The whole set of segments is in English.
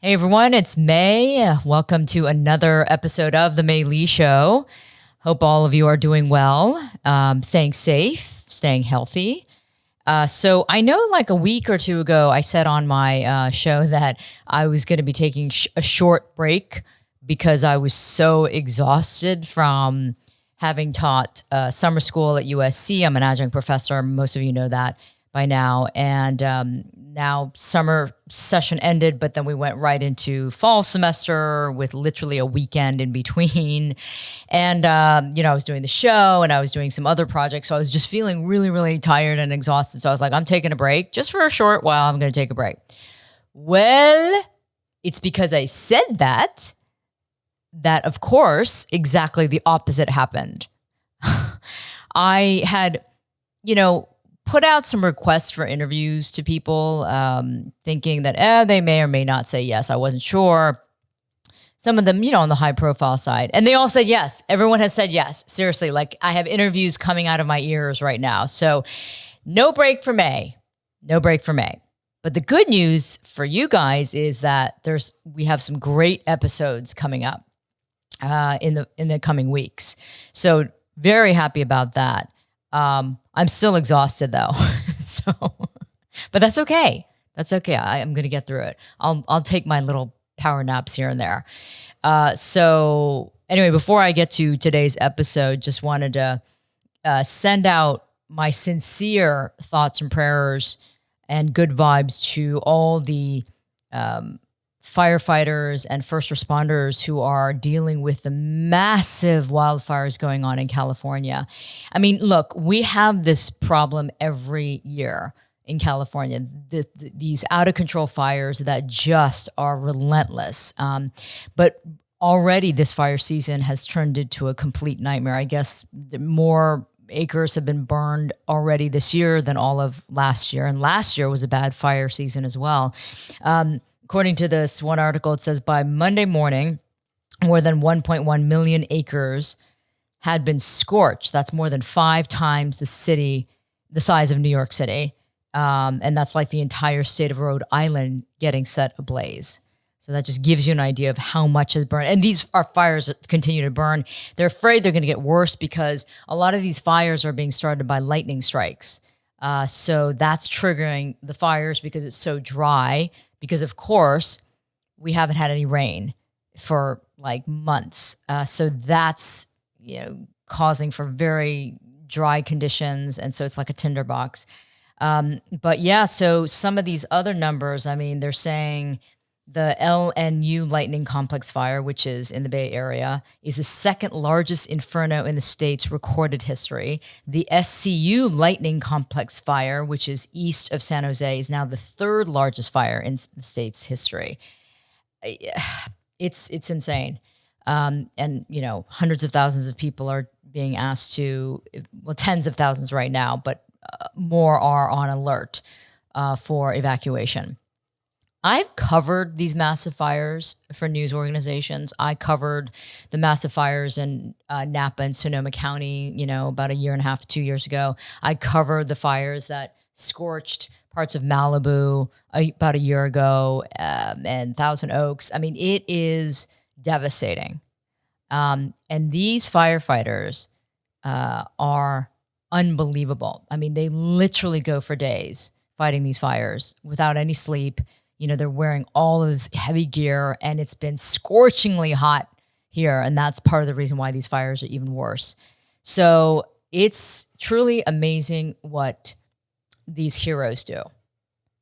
Hey everyone, it's May. Welcome to another episode of The May Lee Show. Hope all of you are doing well, staying safe, staying healthy. So I know like a week or two ago, I said on my show that I was going to be taking a short break because I was so exhausted from having taught summer school at USC. I'm an adjunct professor. Most of you know that by now. And now summer session ended, but then we went right into fall semester with literally a weekend in between. And, I was doing the show and I was doing some other projects. So I was just feeling really, really tired and exhausted. So I was like, I'm taking a break just for a short while. I'm going to take a break. Well, it's because I said that of course, exactly the opposite happened. I had, put out some requests for interviews to people, thinking that they may or may not say yes. I wasn't sure. Some of them, on the high profile side. And they all said yes. Everyone has said yes. Seriously, like I have interviews coming out of my ears right now. So no break for May. No break for May. But the good news for you guys is that we have some great episodes coming up in the coming weeks. So very happy about that. I'm still exhausted though. But that's okay. That's okay. I'm going to get through it. I'll take my little power naps here and there. So anyway, before I get to today's episode, just wanted to send out my sincere thoughts and prayers and good vibes to all the firefighters and first responders who are dealing with the massive wildfires going on in California. I mean, look, we have this problem every year in California, these out of control fires that just are relentless. But already this fire season has turned into a complete nightmare. I guess more acres have been burned already this year than all of last year. And last year was a bad fire season as well. According to this one article, it says by Monday morning, more than 1.1 million acres had been scorched. That's more than 5 times the size of New York City. And that's like the entire state of Rhode Island getting set ablaze. So that just gives you an idea of how much is burned. And these are fires that continue to burn. They're afraid they're going to get worse because a lot of these fires are being started by lightning strikes. So that's triggering the fires because it's so dry. Because of course, we haven't had any rain for like months. So that's, causing for very dry conditions. And so it's like a tinderbox. But yeah, so some of these other numbers, I mean, they're saying the LNU lightning complex fire, which is in the Bay Area, is the second largest inferno in the state's recorded history. The SCU lightning complex fire, which is east of San Jose, is now the third largest fire in the state's history. It's insane. And, hundreds of thousands of people are being asked tens of thousands right now, but more are on alert for evacuation. I've covered these massive fires for news organizations. I covered the massive fires in Napa and Sonoma County, about a year and a half, 2 years ago. I covered the fires that scorched parts of Malibu about a year ago and Thousand Oaks. I mean, it is devastating. And these firefighters are unbelievable. I mean, they literally go for days fighting these fires without any sleep. They're wearing all of this heavy gear and it's been scorchingly hot here. And that's part of the reason why these fires are even worse. So it's truly amazing what these heroes do.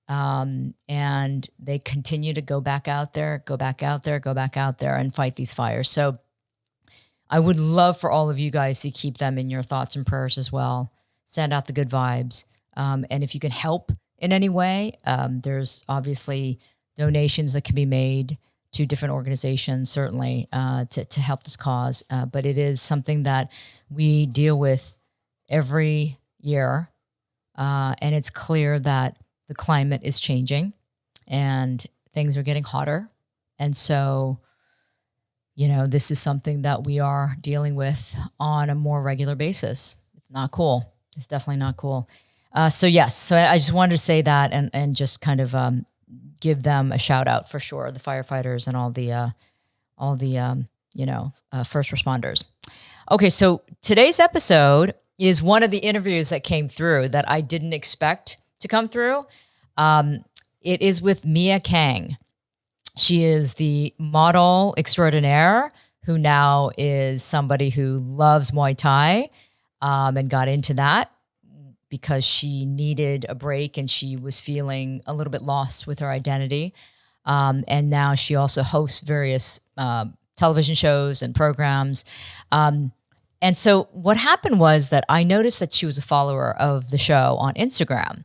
And they continue to go back out there and fight these fires. So I would love for all of you guys to keep them in your thoughts and prayers as well. Send out the good vibes. And if you can help in any way, there's obviously donations that can be made to different organizations, certainly to help this cause. But it is something that we deal with every year. And it's clear that the climate is changing and things are getting hotter. And so, this is something that we are dealing with on a more regular basis. It's not cool. It's definitely not cool. So I just wanted to say that and just kind of give them a shout out for sure. The firefighters and all the first responders. Okay, so today's episode is one of the interviews that came through that I didn't expect to come through. It is with Mia Kang. She is the model extraordinaire who now is somebody who loves Muay Thai and got into that because she needed a break and she was feeling a little bit lost with her identity. And now she also hosts various television shows and programs. And so what happened was that I noticed that she was a follower of the show on Instagram.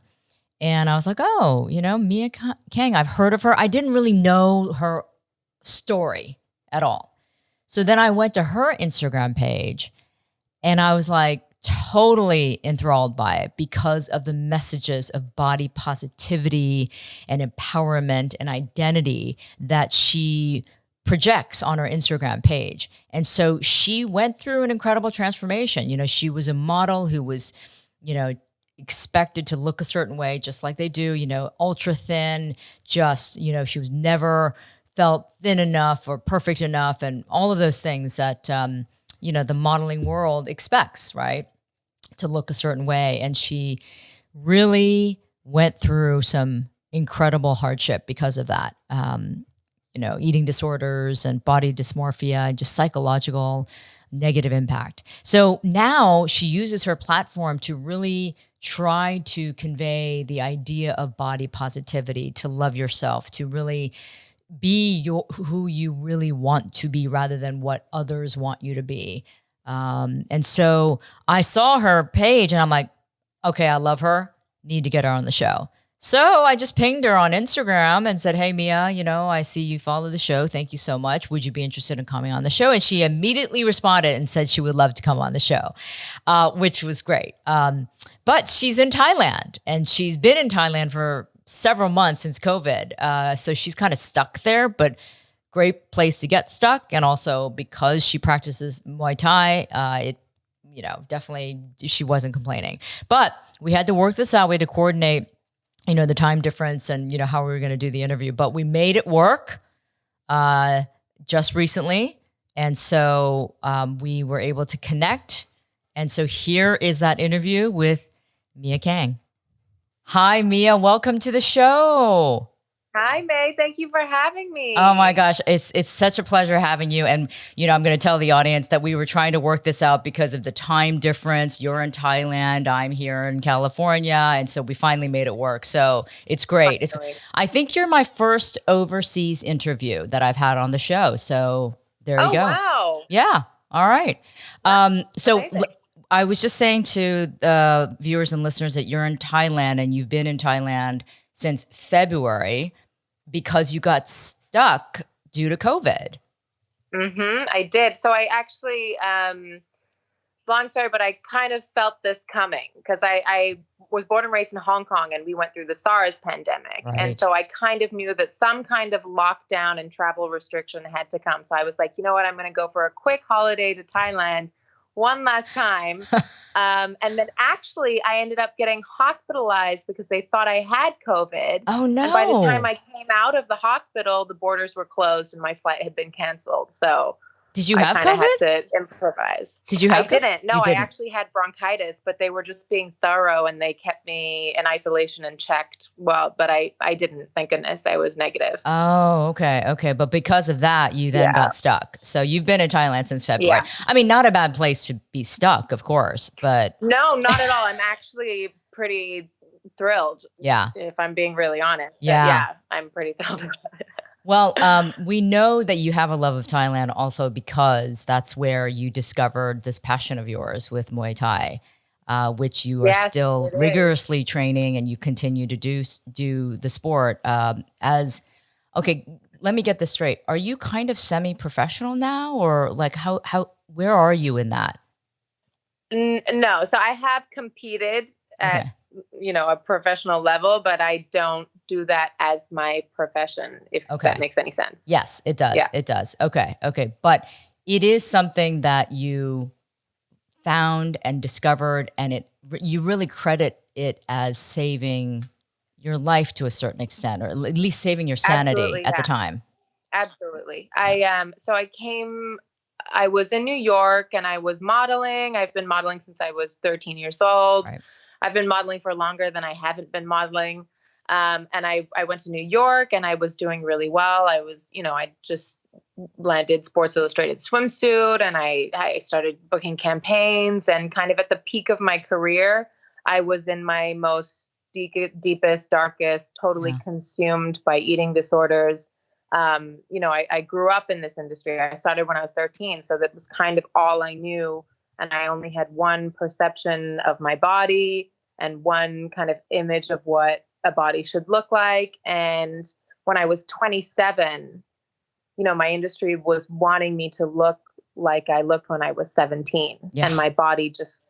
And I was like, oh, Mia Kang, I've heard of her. I didn't really know her story at all. So then I went to her Instagram page and I was like totally enthralled by it because of the messages of body positivity and empowerment and identity that she projects on her Instagram page. And so she went through an incredible transformation. She was a model who was, expected to look a certain way, just like they do, ultra thin, just, she was never felt thin enough or perfect enough and all of those things that, the modeling world expects, right? To look a certain way. And she really went through some incredible hardship because of that. Eating disorders and body dysmorphia and just psychological negative impact. So now she uses her platform to really try to convey the idea of body positivity, to love yourself, to really be who you really want to be rather than what others want you to be. And so I saw her page and I'm like, okay, I love her, need to get her on the show. So I just pinged her on Instagram and said, hey, Mia, I see you follow the show. Thank you so much. Would you be interested in coming on the show? And she immediately responded and said she would love to come on the show, which was great. But she's in Thailand and she's been in Thailand for several months since COVID. So she's kind of stuck there, but great place to get stuck. And also because she practices Muay Thai, definitely she wasn't complaining. But we had to work this out. We had to coordinate the time difference and, how we were going to do the interview, but we made it work just recently. And so we were able to connect. And so here is that interview with Mia Kang. Hi, Mia. Welcome to the show. Hi, May. Thank you for having me. Oh my gosh. It's such a pleasure having you. And, I'm going to tell the audience that we were trying to work this out because of the time difference. You're in Thailand. I'm here in California. And so we finally made it work. So it's great. I think you're my first overseas interview that I've had on the show. So there you go. Oh, wow. Yeah. All right. So I was just saying to the viewers and listeners that you're in Thailand and you've been in Thailand since February because you got stuck due to COVID. I did. So I actually, long story, but I kind of felt this coming because I was born and raised in Hong Kong and we went through the SARS pandemic. Right. And so I kind of knew that some kind of lockdown and travel restriction had to come. So I was like, you know what, I'm going to go for a quick holiday to Thailand one last time. And then actually I ended up getting hospitalized because they thought I had COVID. Oh, no. And by the time I came out of the hospital, the borders were closed and my flight had been canceled. So did you have COVID? I had to improvise. Did you have COVID? I didn't. No, I actually had bronchitis, but they were just being thorough and they kept me in isolation and checked. Well, but I didn't, thank goodness. I was negative. Oh, okay. Okay. But because of that, you then got stuck. So you've been in Thailand since February. Yeah. I mean, not a bad place to be stuck, of course, but. No, not at all. I'm actually pretty thrilled. Yeah. If I'm being really honest. Yeah. I'm pretty thrilled about it. Well, we know that you have a love of Thailand also because that's where you discovered this passion of yours with Muay Thai, which you are still rigorously training and you continue to do the sport okay, let me get this straight. Are you kind of semi-professional now or like where are you in that? No. So I have competed at, a professional level, but I don't do that as my profession, if that makes any sense. Yes, it does. Yeah. It does. Okay. But it is something that you found and discovered and you really credit it as saving your life to a certain extent, or at least saving your sanity at the time. Absolutely. I was in New York and I was modeling. I've been modeling since I was 13 years old. Right. I've been modeling for longer than I haven't been modeling. And I went to New York and I was doing really well. I just landed Sports Illustrated Swimsuit, and I started booking campaigns, and kind of at the peak of my career, I was in my most deepest, darkest, totally consumed by eating disorders. I grew up in this industry. I started when I was 13. So that was kind of all I knew. And I only had one perception of my body and one kind of image of what a body should look like. And when I was 27, my industry was wanting me to look like I looked when I was 17. Yeah. And my body just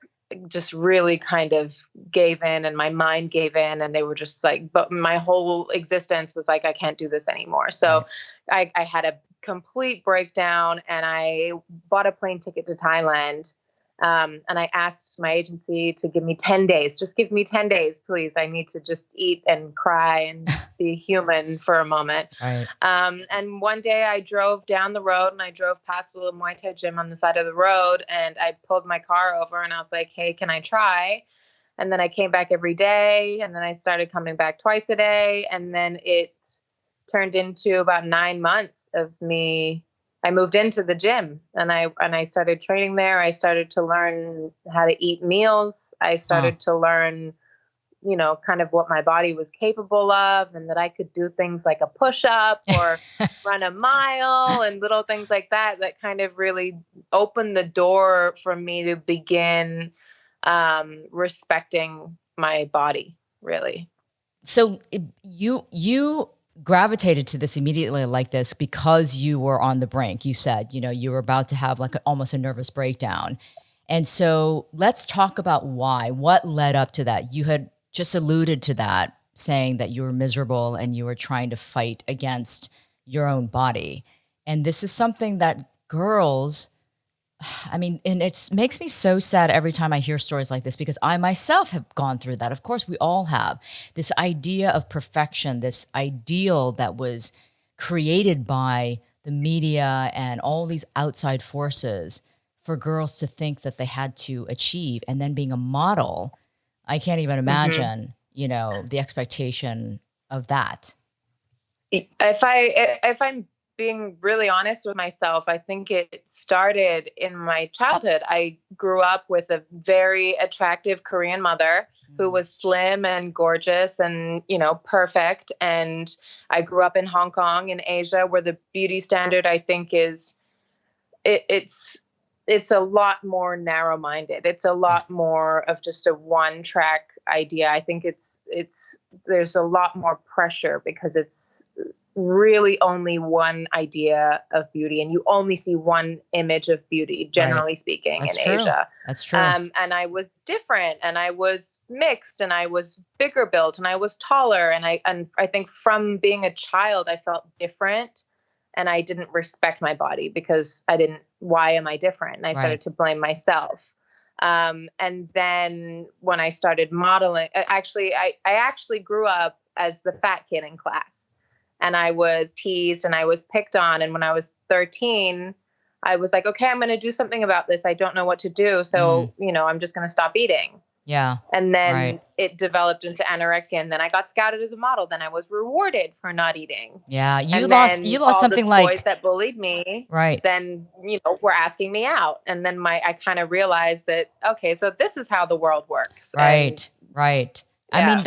really kind of gave in, and my mind gave in, and they were just like, but my whole existence was like, I can't do this anymore. So I had a complete breakdown, and I bought a plane ticket to Thailand. And I asked my agency to give me 10 days. Just give me 10 days, please. I need to just eat and cry and be human for a moment. Right. And one day I drove down the road, and I drove past a little Muay Thai gym on the side of the road, and I pulled my car over and I was like, hey, can I try? And then I came back every day, and then I started coming back twice a day. And then it turned into about 9 months of me. I moved into the gym, and I started training there. I started to learn how to eat meals. I started to learn, kind of what my body was capable of, and that I could do things like a push-up or run a mile and little things like that kind of really opened the door for me to begin respecting my body, really. So you gravitated to this immediately like this because you were on the brink. You said, you were about to have like almost a nervous breakdown. And so let's talk about why. What led up to that? You had just alluded to that, saying that you were miserable and you were trying to fight against your own body. And this is something that girls, and it makes me so sad every time I hear stories like this, because I myself have gone through that. Of course, we all have this idea of perfection, this ideal that was created by the media and all these outside forces for girls to think that they had to achieve. And then being a model, I can't even imagine, the expectation of that. If I'm being really honest with myself, I think it started in my childhood. I grew up with a very attractive Korean mother who was slim and gorgeous and, perfect. And I grew up in Hong Kong in Asia, where the beauty standard, I think, it's a lot more narrow-minded. It's a lot more of just a one-track idea. I think there's a lot more pressure because it's really only one idea of beauty, and you only see one image of beauty, generally speaking, in Asia. That's true. And I was different, and I was mixed, and I was bigger built, and I was taller. And I think from being a child, I felt different, and I didn't respect my body because why am I different? And I started to blame myself. And then when I started modeling, I actually grew up as the fat kid in class. And I was teased and I was picked on. And when I was 13, I was like, okay, I'm going to do something about this. I don't know what to do. So, I'm just going to stop eating. Yeah. And then it developed into anorexia. And then I got scouted as a model. Then I was rewarded for not eating. Yeah. You lost something like boys that bullied me. Right. Then, were asking me out. And then I kind of realized that, okay, so this is how the world works. Right. Right. Yeah.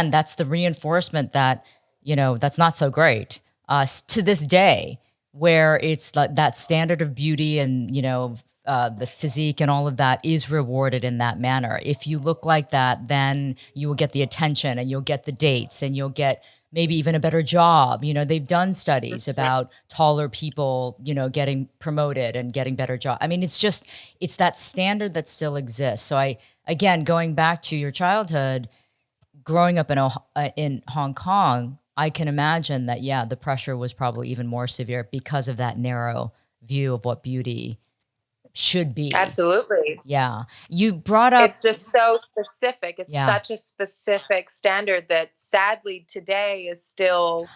That's the reinforcement that, that's not so great. To this day, where it's that standard of beauty and, the physique and all of that is rewarded in that manner. If you look like that, then you will get the attention and you'll get the dates and you'll get maybe even a better job. They've done studies about taller people, getting promoted and getting better job. It's that standard that still exists. So again, going back to your childhood, growing up in Hong Kong, I can imagine that, the pressure was probably even more severe because of that narrow view of what beauty should be. Absolutely. Yeah. You brought up. It's just so specific. It's such a specific standard that sadly today is still,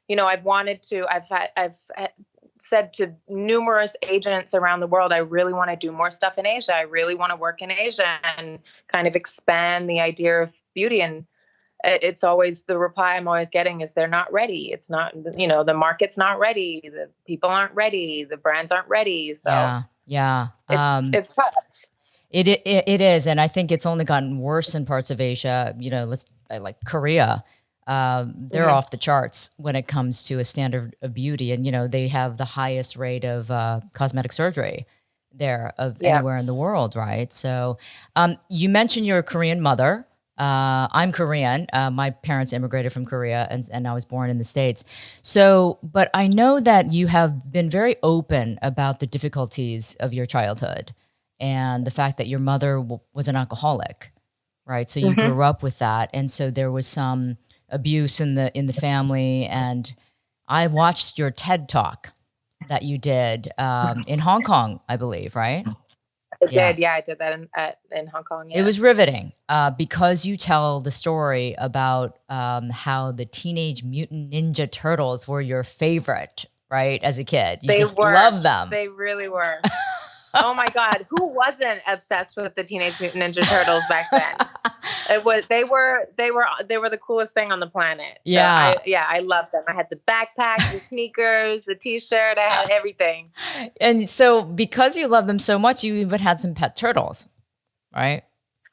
I've said to numerous agents around the world, I really want to do more stuff in Asia. I really want to work in Asia and kind of expand the idea of beauty. And it's always the reply I'm always getting is they're not ready. It's not, the market's not ready. The people aren't ready. The brands aren't ready. So yeah. It's tough. It is. And I think it's only gotten worse in parts of Asia, like Korea. They're off the charts when it comes to a standard of beauty. And, they have the highest rate of cosmetic surgery there of anywhere in the world, right? So you mentioned you're a Korean mother. I'm Korean. My parents immigrated from Korea and I was born in the States. So, but I know that you have been very open about the difficulties of your childhood and the fact that your mother was an alcoholic, right? So you grew up with that. And so there was some abuse in the family. And I watched your TED Talk that you did in Hong Kong, I believe, right? I did. Yeah, I did that in Hong Kong. Yeah. It was riveting because you tell the story about how the Teenage Mutant Ninja Turtles were your favorite, right? As a kid, you just loved them. They really were. Oh my God, who wasn't obsessed with the Teenage Mutant Ninja Turtles back then? They were the coolest thing on the planet. Yeah. So I loved them. I had the backpack, the sneakers, the t-shirt, I had everything. And so because you love them so much, you even had some pet turtles, right?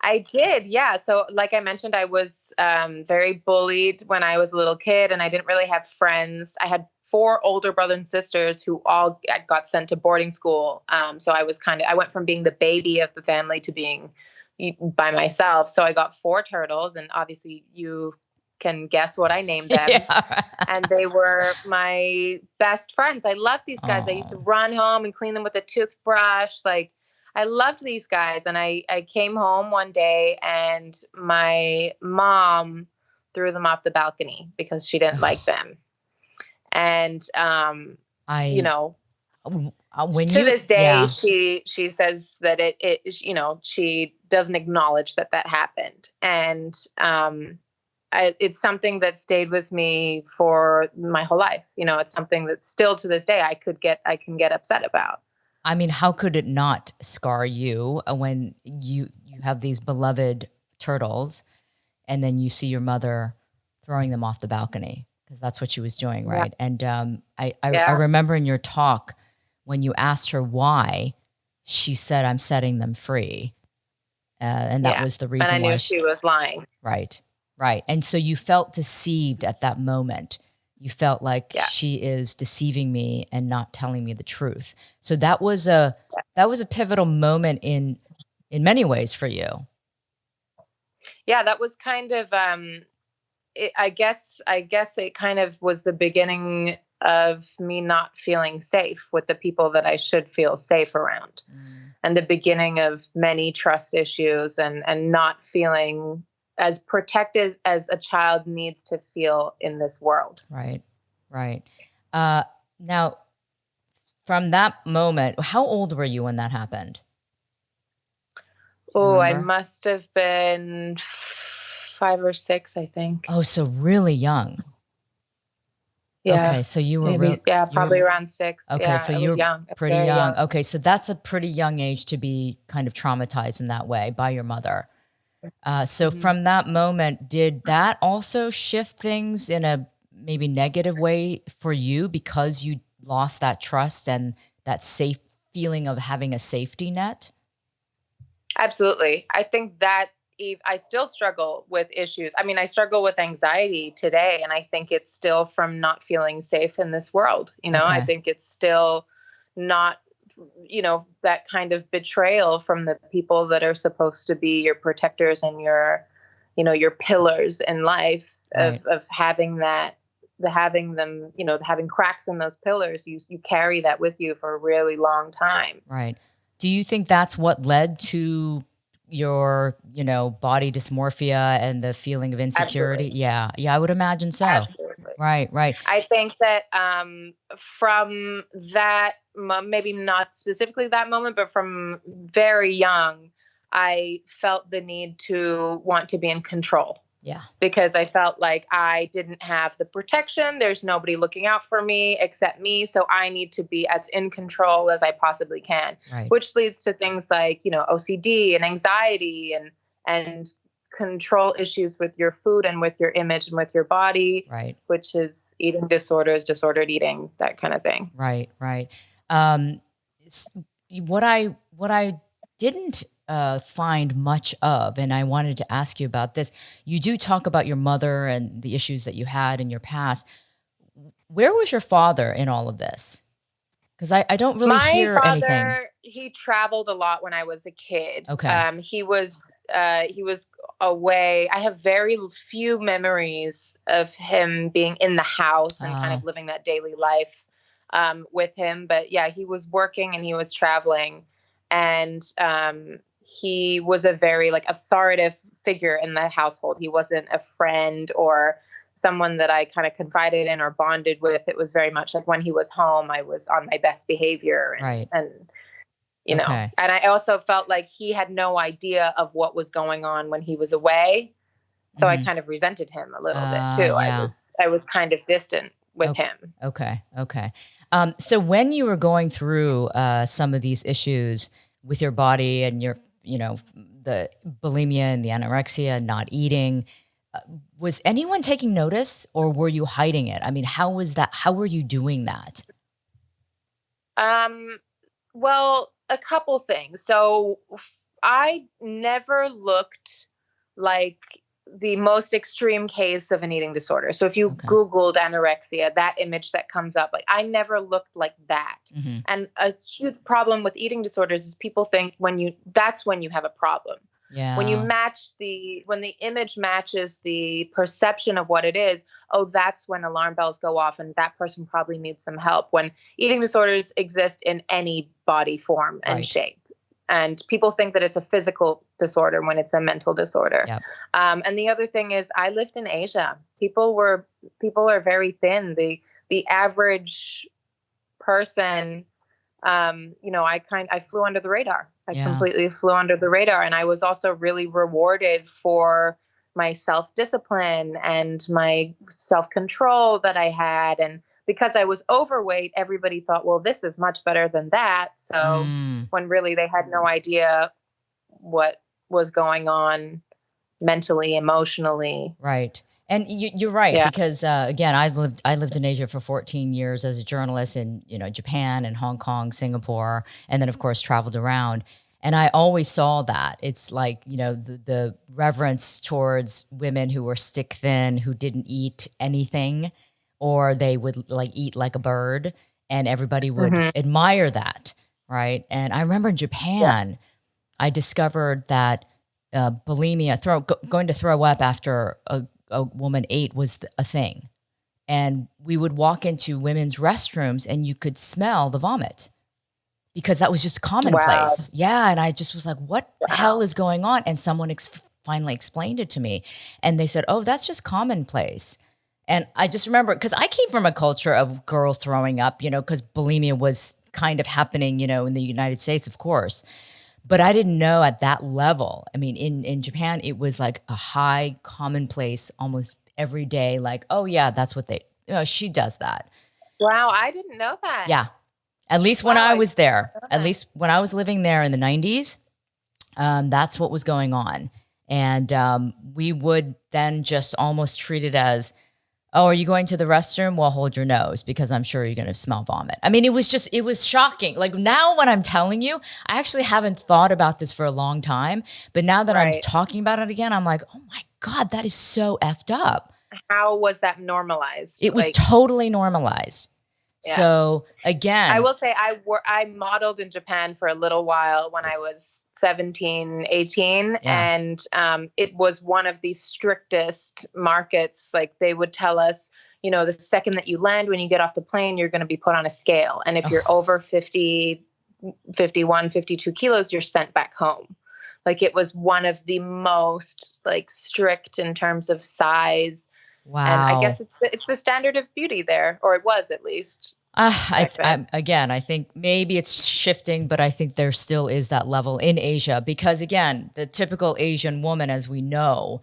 I did, yeah. So like I mentioned, I was very bullied when I was a little kid and I didn't really have friends. I had 4 older brothers and sisters who all got sent to boarding school. So I went from being the baby of the family to being by myself. So I got 4 turtles and obviously you can guess what I named them. And they were my best friends. I loved these guys. I used to run home and clean them with a toothbrush. Like I loved these guys. And I came home one day and my mom threw them off the balcony because she didn't like them. And, to this day, she says that she doesn't acknowledge that happened. And, it's something that stayed with me for my whole life. It's something that still to this day, I can get upset about. I mean, how could it not scar you when you have these beloved turtles and then you see your mother throwing them off the balcony? Because that's what she was doing, right? Yeah. And I remember in your talk when you asked her why, she said, "I'm setting them free," and that was the reason and I knew she was lying. Right. And so you felt deceived at that moment. You felt like she is deceiving me and not telling me the truth. So that was a pivotal moment in many ways for you. Yeah, that was kind of. I guess it kind of was the beginning of me not feeling safe with the people that I should feel safe around, and the beginning of many trust issues and not feeling as protected as a child needs to feel in this world. Right. Now, from that moment, how old were you when that happened? Oh, I must have been 5 or 6, I think. Oh, so really young. Yeah. Okay, so you were probably around 6. Okay, yeah, so you were young, pretty young. Okay, so that's a pretty young age to be kind of traumatized in that way by your mother. So from that moment, did that also shift things in a maybe negative way for you because you lost that trust and that safe feeling of having a safety net? Absolutely. I think that I still struggle with issues. I mean, I struggle with anxiety today, and I think it's still from not feeling safe in this world. I think it's still not, that kind of betrayal from the people that are supposed to be your protectors and your pillars in life, of having that, having them, having cracks in those pillars. You carry that with you for a really long time. Right. Do you think that's what led to your, body dysmorphia and the feeling of insecurity? Absolutely. Yeah, I would imagine so. Absolutely. Right. I think that from that maybe not specifically that moment, but from very young, I felt the need to want to be in control. Yeah. Because I felt like I didn't have the protection. There's nobody looking out for me except me. So I need to be as in control as I possibly can, Right. which leads to things like, OCD and anxiety and control issues with your food and with your image and with your body, right. which is eating disorders, disordered eating, that kind of thing. Right. Right. What I didn't find much of, and I wanted to ask you about this. You do talk about your mother and the issues that you had in your past. Where was your father in all of this? Because I don't really hear anything. My father, he traveled a lot when I was a kid. Okay. He was away. I have very few memories of him being in the house and kind of living that daily life with him. But yeah, he was working and he was traveling, and he was a very authoritative figure in the household. He wasn't a friend or someone that I kind of confided in or bonded with. It was very much like when he was home, I was on my best behavior and you know, and I also felt like he had no idea of what was going on when he was away. So I kind of resented him a little bit too. Yeah. I was kind of distant with him. Okay. So when you were going through some of these issues with your body and your, the bulimia and the anorexia, not eating, was anyone taking notice or were you hiding it? I mean, how was that? How were you doing that? Well, a couple things. So I never looked like the most extreme case of an eating disorder. So if you Googled anorexia, that image that comes up, I never looked like that. Mm-hmm. And a huge problem with eating disorders is people think that's when you have a problem. Yeah. When the image matches the perception of what it is, that's when alarm bells go off and that person probably needs some help. When eating disorders exist in any body form and shape. And people think that it's a physical disorder when it's a mental disorder. Yep. And the other thing is I lived in Asia. People are very thin. The average person, I flew under the radar. I completely flew under the radar. And I was also really rewarded for my self-discipline and my self-control that I had. And because I was overweight, everybody thought, well, this is much better than that. So when really they had no idea what was going on mentally, emotionally. Right. And you're right, because again, I lived in Asia for 14 years as a journalist in Japan and Hong Kong, Singapore, and then of course traveled around. And I always saw that it's like the reverence towards women who were stick thin, who didn't eat anything, or they would eat like a bird, and everybody would admire that, right? And I remember in Japan, I discovered that bulimia, going to throw up after a woman ate was a thing. And we would walk into women's restrooms and you could smell the vomit because that was just commonplace. Wow. Yeah. And I just was like, what the hell is going on? And someone finally explained it to me. And they said, oh, that's just commonplace. And I just remember, because I came from a culture of girls throwing up, because bulimia was kind of happening, in the United States, of course. But I didn't know at that level. I mean, in Japan, it was like a high commonplace almost every day. Like, oh yeah, that's what she does that. Wow, I didn't know that. Yeah. At least when I was there, at least when I was living there in the 90s, that's what was going on. And we would then just almost treat it as, oh, are you going to the restroom? Well, hold your nose because I'm sure you're going to smell vomit. I mean, it was shocking. Like now when I'm telling you, I actually haven't thought about this for a long time. But now that I'm talking about it again, I'm like, oh my God, that is so effed up. How was that normalized? It was totally normalized. Yeah. So again, I will say I modeled in Japan for a little while when I was 17, 18. Yeah. And it was one of the strictest markets. Like they would tell us, the second that you land, when you get off the plane, you're going to be put on a scale. And if you're over 50, 51, 52 kilos, you're sent back home. Like it was one of the most strict in terms of size. Wow. And I guess it's the standard of beauty there, or it was at least. I think maybe it's shifting, but I think there still is that level in Asia because, again, the typical Asian woman, as we know,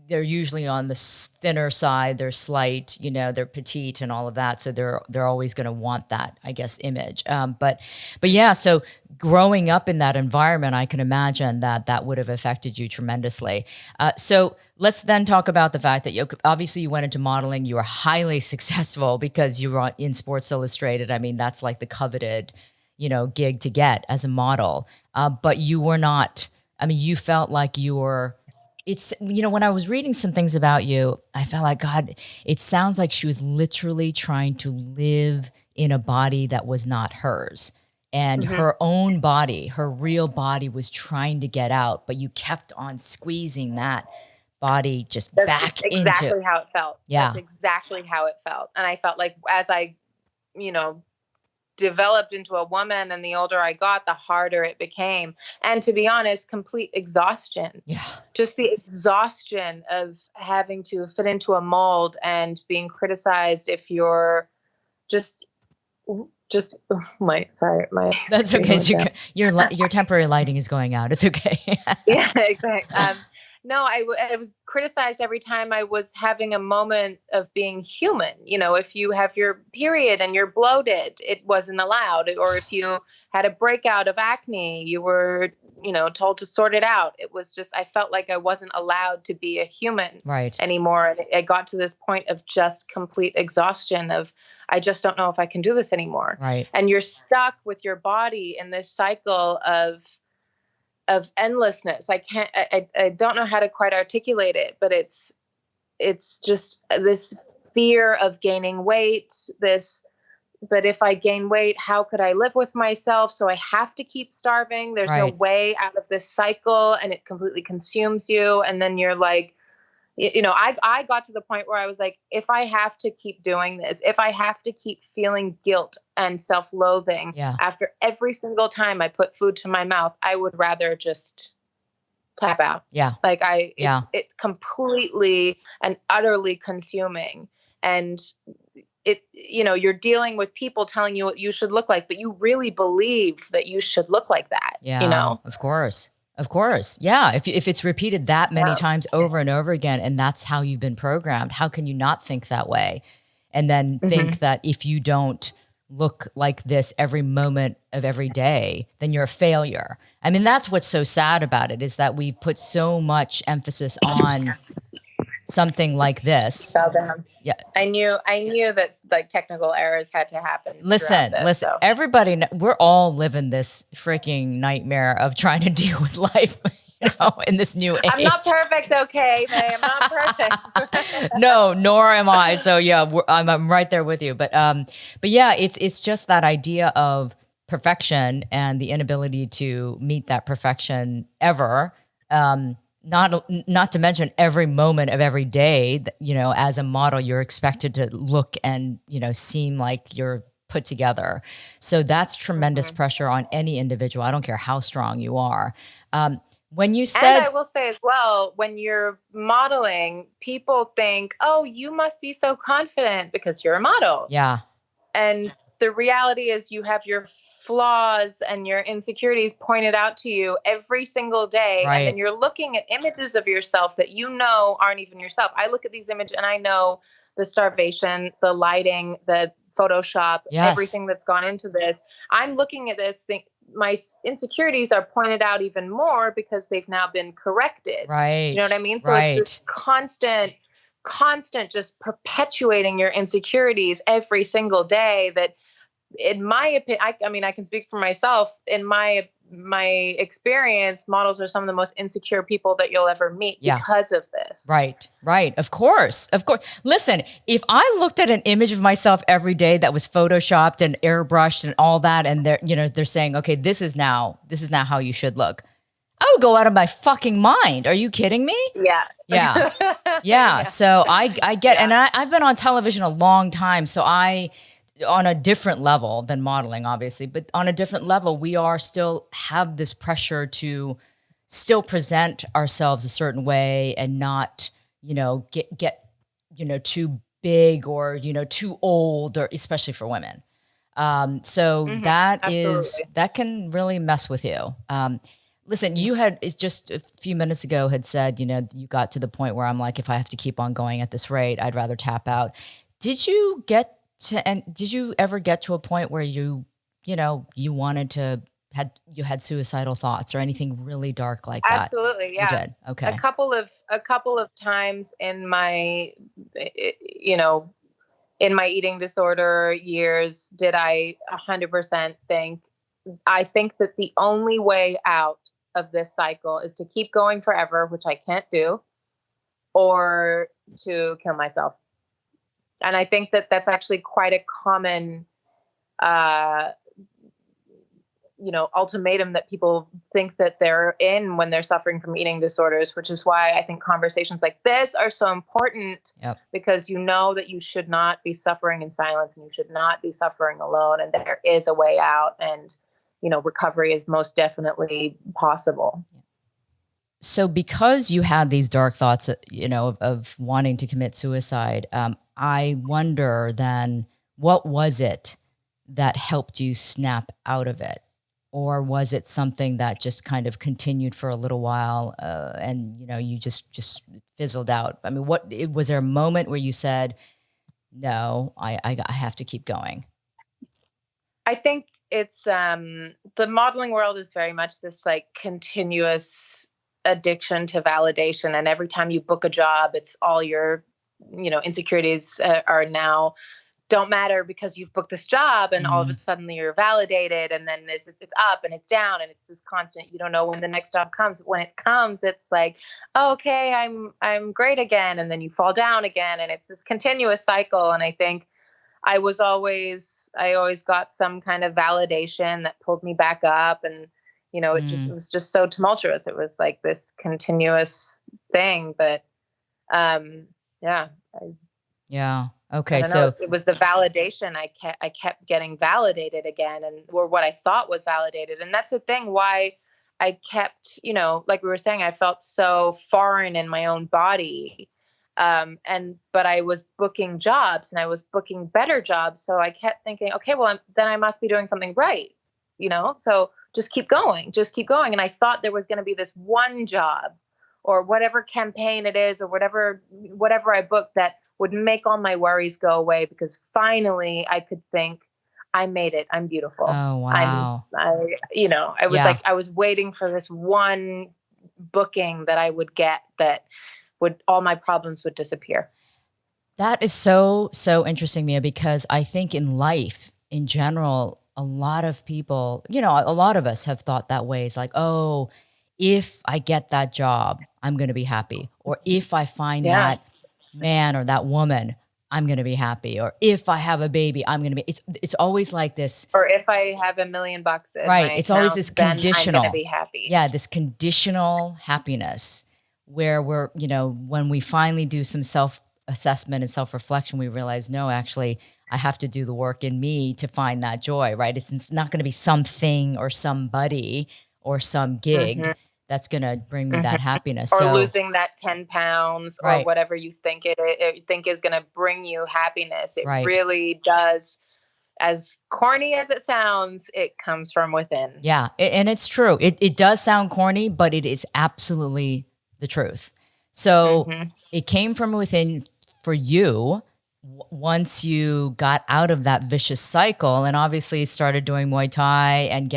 they're usually on the thinner side. They're slight, they're petite and all of that. So they're always going to want that, I guess, image. But yeah, so growing up in that environment, I can imagine that would have affected you tremendously. So let's then talk about the fact that obviously you went into modeling. You were highly successful because you were in Sports Illustrated. I mean, that's like the coveted, gig to get as a model. But you were not. I mean, you felt like you were. It's, when I was reading some things about you, I felt like, God, it sounds like she was literally trying to live in a body that was not hers. And her own body, her real body was trying to get out, but you kept on squeezing that body back into. That's exactly how it felt. Yeah. That's exactly how it felt. And I felt like as I, developed into a woman and the older I got, the harder it became. And to be honest, complete exhaustion. Yeah. Just the exhaustion of having to fit into a mold and being criticized if you're just my that's okay. Your temporary lighting is going out. It's okay. Yeah, exactly. No, I was criticized every time I was having a moment of being human. If you have your period and you're bloated, it wasn't allowed. Or if you had a breakout of acne, you were, told to sort it out. It was just, I felt like I wasn't allowed to be a human anymore. And I got to this point of just complete exhaustion of, I just don't know if I can do this anymore. Right. And you're stuck with your body in this cycle of endlessness. I don't know how to quite articulate it, but it's just this fear of gaining weight, but if I gain weight, how could I live with myself? So I have to keep starving. There's no way out of this cycle, and it completely consumes you. And then you're like, I got to the point where I was like, if I have to keep doing this, if I have to keep feeling guilt and self-loathing after every single time I put food to my mouth, I would rather just tap out. Yeah. Like it's completely and utterly consuming. And you're dealing with people telling you what you should look like, but you really believe that you should look like that. Yeah. Of course. Of course. Yeah. If it's repeated that many times over and over again, and that's how you've been programmed, how can you not think that way? And then think that if you don't look like this every moment of every day, then you're a failure. I mean, that's what's so sad about it, is that we put so much emphasis on something like this. Yeah. I knew that like technical errors had to happen. Listen, so. Everybody, we're all living this freaking nightmare of trying to deal with life, in this new age. I'm not perfect. Okay, May, I'm not perfect. No, nor am I. So yeah, I'm right there with you. But yeah, it's just that idea of perfection and the inability to meet that perfection ever. Not to mention every moment of every day, as a model, you're expected to look and, seem like you're put together. So that's tremendous pressure on any individual. I don't care how strong you are. When you said, and I will say as well, when you're modeling, people think, oh, you must be so confident because you're a model. Yeah. And the reality is you have your flaws and your insecurities pointed out to you every single day. Right. And then you're looking at images of yourself that aren't even yourself. I look at these images and I know the starvation, the lighting, the Photoshop, everything that's gone into this. I'm looking at this thing. My insecurities are pointed out even more because they've now been corrected. Right. You know what I mean? So it's this constant just perpetuating your insecurities every single day that, in my opinion, I can speak for myself. In my experience, models are some of the most insecure people that you'll ever meet because of this. Right. Of course. Listen, if I looked at an image of myself every day that was photoshopped and airbrushed and all that, and they're saying, okay, this is now how you should look, I would go out of my fucking mind. Are you kidding me? Yeah. So I get, and I've been on television a long time. So on a different level than modeling, obviously, but on a different level, we are still have this pressure to still present ourselves a certain way and not, get too big or, too old, or especially for women. So Absolutely. that can really mess with you. Listen, you had it's just a few minutes ago had said, you got to the point where I'm like, if I have to keep on going at this rate, I'd rather tap out. Did you ever get to a point where you wanted to you had suicidal thoughts or anything really dark like that? Absolutely. You Yeah. did. A Okay. couple of a couple of times in my you know, in my eating disorder years did I 100% think I think that the only way out of this cycle is to keep going forever, which I can't do, or to kill myself. And I think that that's actually quite a common uh ultimatum that people think that they're in when they're suffering from eating disorders, which is why I think conversations like this are so important, Yep. because you know that you should not be suffering in silence and you should not be suffering alone, and there is a way out, and recovery is most definitely possible. So because you had these dark thoughts, of wanting to commit suicide, I wonder then, what was it that helped you snap out of it? Or was it something that just kind of continued for a little while, and you just fizzled out? I mean, was there a moment where you said, no, I have to keep going? I think it's the modeling world is very much this like continuous addiction to validation, and every time you book a job, it's all your insecurities are now don't matter because you've booked this job, and all of a Mm, sudden you're validated, and then it's up and it's down, and it's this constant. You don't know when the next job comes, but when it comes, it's like, oh, okay, I'm great again, and then you fall down again, and it's this continuous cycle. And I think I always got some kind of validation that pulled me back up, and it mm, was just so tumultuous. It was like this continuous thing. But yeah, yeah. I Okay. don't know. So It was the validation. I kept getting validated again, or what I thought was validated. And that's the thing why I kept, like we were saying, I felt so foreign in my own body. But I was booking jobs, and I was booking better jobs. So I kept thinking, okay, well, then I must be doing something right, So just keep going, just keep going. And I thought there was going to be this one job, or whatever campaign it is, or whatever I booked, that would make all my worries go away, because finally I could think, I made it. I'm beautiful. oh, wow. I was Yeah. like, I was waiting for this one booking that I would get, that would all my problems would disappear. That is so, so interesting, Mia, because I think in life in general, a lot of people, a lot of us have thought that way. It's like, oh, if I get that job, I'm going to be happy. Or if I find Yeah. that man or that woman, I'm going to be happy. Or if I have a baby, I'm going to be, it's always like this, Or if I have $1 million in my right? It's always account, this then I'm going to conditional. be happy. Yeah. This conditional happiness where when we finally do some self assessment and self reflection, we realize, no, actually, I have to do the work in me to find that joy, right? It's not going to be something or somebody or some Hmm. gig that's going to bring me Hmm. that happiness. Or So, losing that 10 pounds, or right, whatever you think is going to bring you happiness. It right. really does. As corny as it sounds, it comes from within. Yeah. And it's true. It does sound corny, but it is absolutely the truth. So Hmm. it came from within for you once you got out of that vicious cycle and obviously started doing Muay Thai and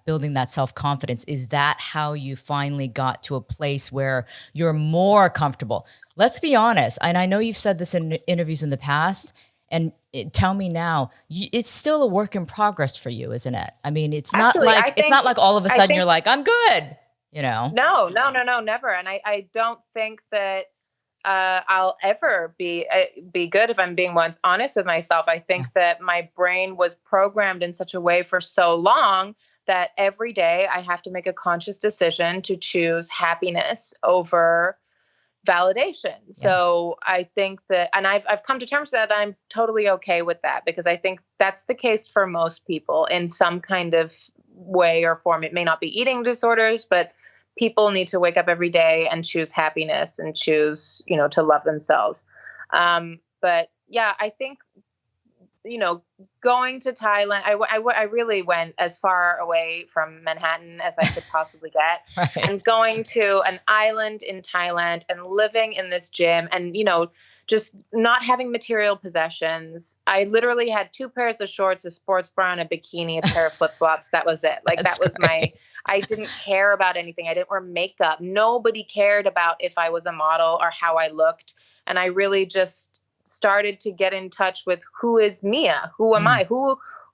building that self confidence. Is that how you finally got to a place where you're more comfortable? Let's be honest. And I know you've said this in interviews in the past. And tell me now, it's still a work in progress for you, isn't it? I mean, Absolutely. it's not like all of a I sudden you're think, like, I'm good, you know? no, no, no, no, never. And I don't think that I'll ever be good, if I'm being honest with myself. I Yeah. think that my brain was programmed in such a way for so long that every day I have to make a conscious decision to choose happiness over validation. Yeah. So I think that, and I've come to terms with that. I'm totally okay with that, because I think that's the case for most people in some kind of way or form. It may not be eating disorders, but people need to wake up every day and choose happiness, and choose, to love themselves. But yeah, I think going to Thailand, I really went as far away from Manhattan as I could possibly get. Right. And going to an island in Thailand and living in this gym and, just not having material possessions. I literally had 2 pairs of shorts, a sports bra, and a bikini, a pair of flip-flops. That was it. Like, That's that was great. I didn't care about anything. I didn't wear makeup. Nobody cared about if I was a model or how I looked. And I really just started to get in touch with who is Mia? Who am I?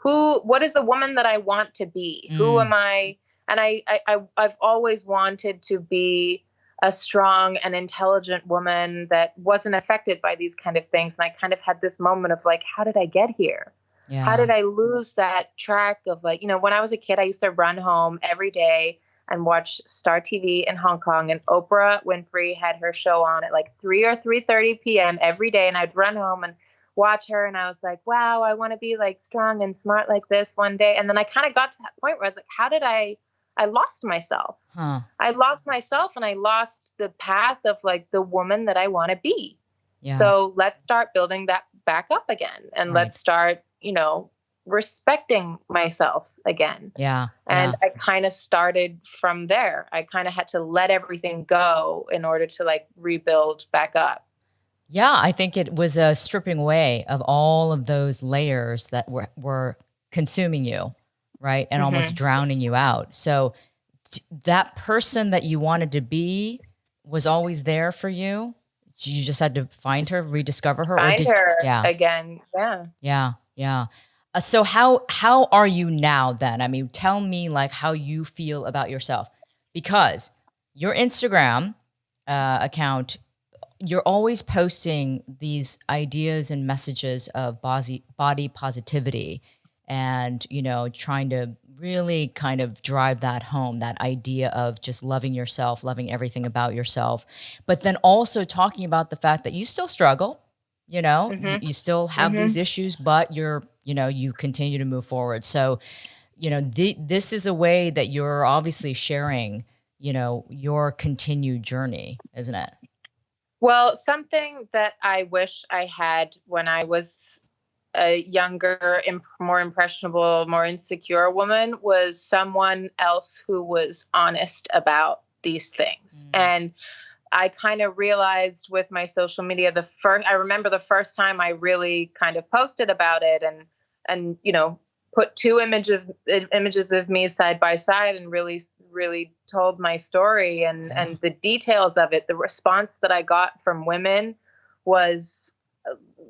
What is the woman that I want to be? Who am I? And I've always wanted to be a strong and intelligent woman that wasn't affected by these kind of things. And I kind of had this moment of like, how did I get here? Yeah. How did I lose that track of like, when I was a kid, I used to run home every day and watch Star TV in Hong Kong, and Oprah Winfrey had her show on at like 3 or 3:30 p.m. every day. And I'd run home and watch her. And I was like, wow, I want to be like strong and smart like this one day. And then I kind of got to that point where I was like, how did I lost myself. I lost myself and I lost the path of like the woman that I want to be. Yeah. So let's start building that back up again. And let's start, respecting myself again. Yeah. And I kind of started from there. I kind of had to let everything go in order to like rebuild back up. Yeah. I think it was a stripping away of all of those layers that were consuming you. Right. And almost drowning you out. So that person that you wanted to be was always there for you. You just had to find her, rediscover her. Find her again. Yeah. Yeah. Yeah. So how are you now then? I mean, tell me like how you feel about yourself, because your Instagram account, you're always posting these ideas and messages of body positivity. And, trying to really kind of drive that home, that idea of just loving yourself, loving everything about yourself, but then also talking about the fact that you still struggle, you still have these issues, but you continue to move forward. So, this is a way that you're obviously sharing, your continued journey, isn't it? Well, something that I wish I had when I was a younger, more impressionable, more insecure woman was someone else who was honest about these things. And I kind of realized with my social media, I remember the first time I really kind of posted about it and put 2 images of me side by side and really, really told my story and the details of it. The response that I got from women was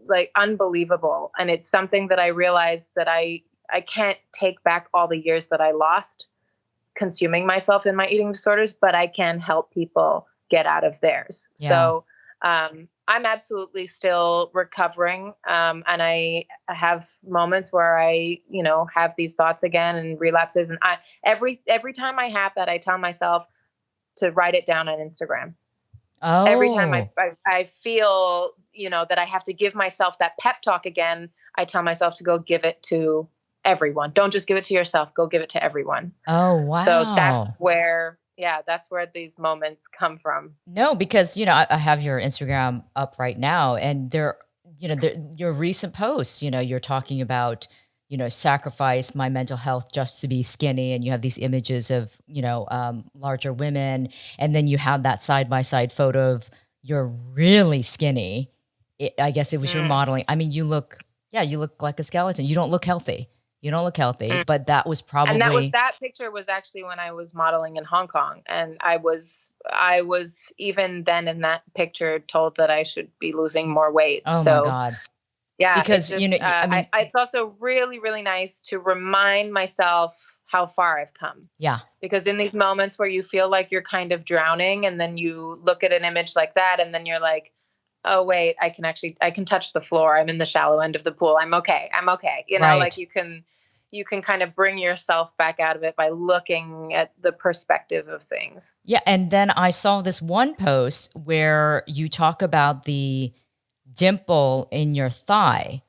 like unbelievable. And it's something that I realized that I can't take back all the years that I lost consuming myself in my eating disorders, but I can help people get out of theirs. Yeah. So I'm absolutely still recovering. And I have moments where I, have these thoughts again and relapses. And every time I have that, I tell myself to write it down on Instagram. Oh. Every time I feel, that I have to give myself that pep talk again, I tell myself to go give it to everyone. Don't just give it to yourself. Go give it to everyone. Oh, wow. So that's where these moments come from. No, because, I have your Instagram up right now and your recent posts, you're talking about, sacrifice my mental health just to be skinny. And you have these images of, larger women. And then you have that side-by-side photo of you're really skinny. I guess it was your modeling. I mean, you look like a skeleton. You don't look healthy. But that was probably. And that picture was actually when I was modeling in Hong Kong. And I was even then in that picture told that I should be losing more weight. Oh my God. Yeah, because it's also really, really nice to remind myself how far I've come. Yeah, because in these moments where you feel like you're kind of drowning, and then you look at an image like that, and then you're like, "Oh wait, I can touch the floor. I'm in the shallow end of the pool. I'm okay. Right. Like you can kind of bring yourself back out of it by looking at the perspective of things. Yeah, and then I saw this one post where you talk about the dimple in your thigh,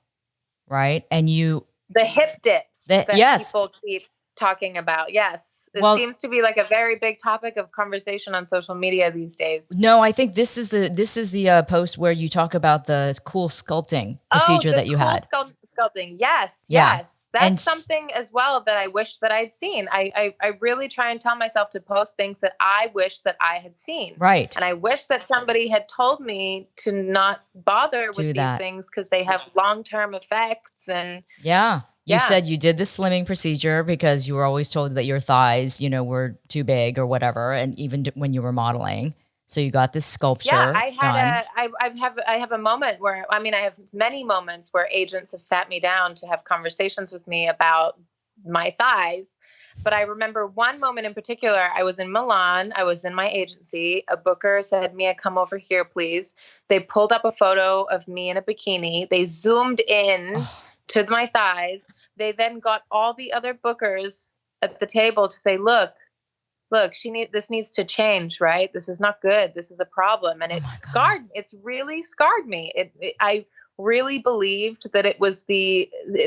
right? And the hip dips that yes. people keep talking about. Yes. It Well, seems to be like a very big topic of conversation on social media these days. no, I think this is the post where you talk about the cool sculpting Oh, procedure the that you cool had. sculpting. Yes, Yeah. yes. And That's something as well that I wish that I'd seen. I really try and tell myself to post things that I wish that I had seen. right. And I wish that somebody had told me to not bother with Do these that. things because they have long-term effects. And Yeah. You yeah, said you did the slimming procedure because you were always told that your thighs, were too big or whatever. And even when you were modeling. So you got this yeah, sculpture I had done. I have a moment where, I mean, I have many moments where agents have sat me down to have conversations with me about my thighs. But I remember one moment in particular. I was in Milan. I was in my agency. A booker said, "Mia, come over here, please." They pulled up a photo of me in a bikini. They zoomed in Oh, to my thighs. They then got all the other bookers at the table to say, look, this needs to change, right? This is not good. This is a problem. And oh my God. it's really scarred me. I really believed that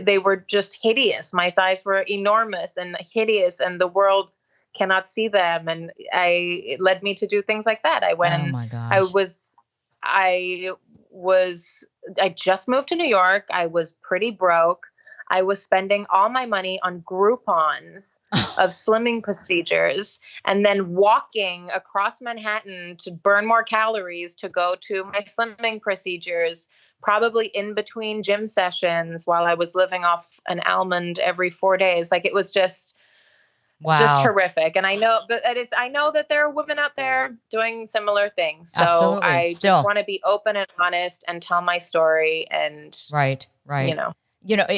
they were just hideous. My thighs were enormous and hideous, and the world cannot see them. And it led me to do things like that. I went Oh and my I gosh. was, I was, I just moved to New York. I was pretty broke. I was spending all my money on Groupons of slimming procedures, and then walking across Manhattan to burn more calories to go to my slimming procedures, probably in between gym sessions while I was living off an almond every 4 days. Like, it was just Wow. horrific. And I know that there are women out there doing similar things. So Absolutely. I just Still. want to be open and honest and tell my story. And, Right. you Right. know,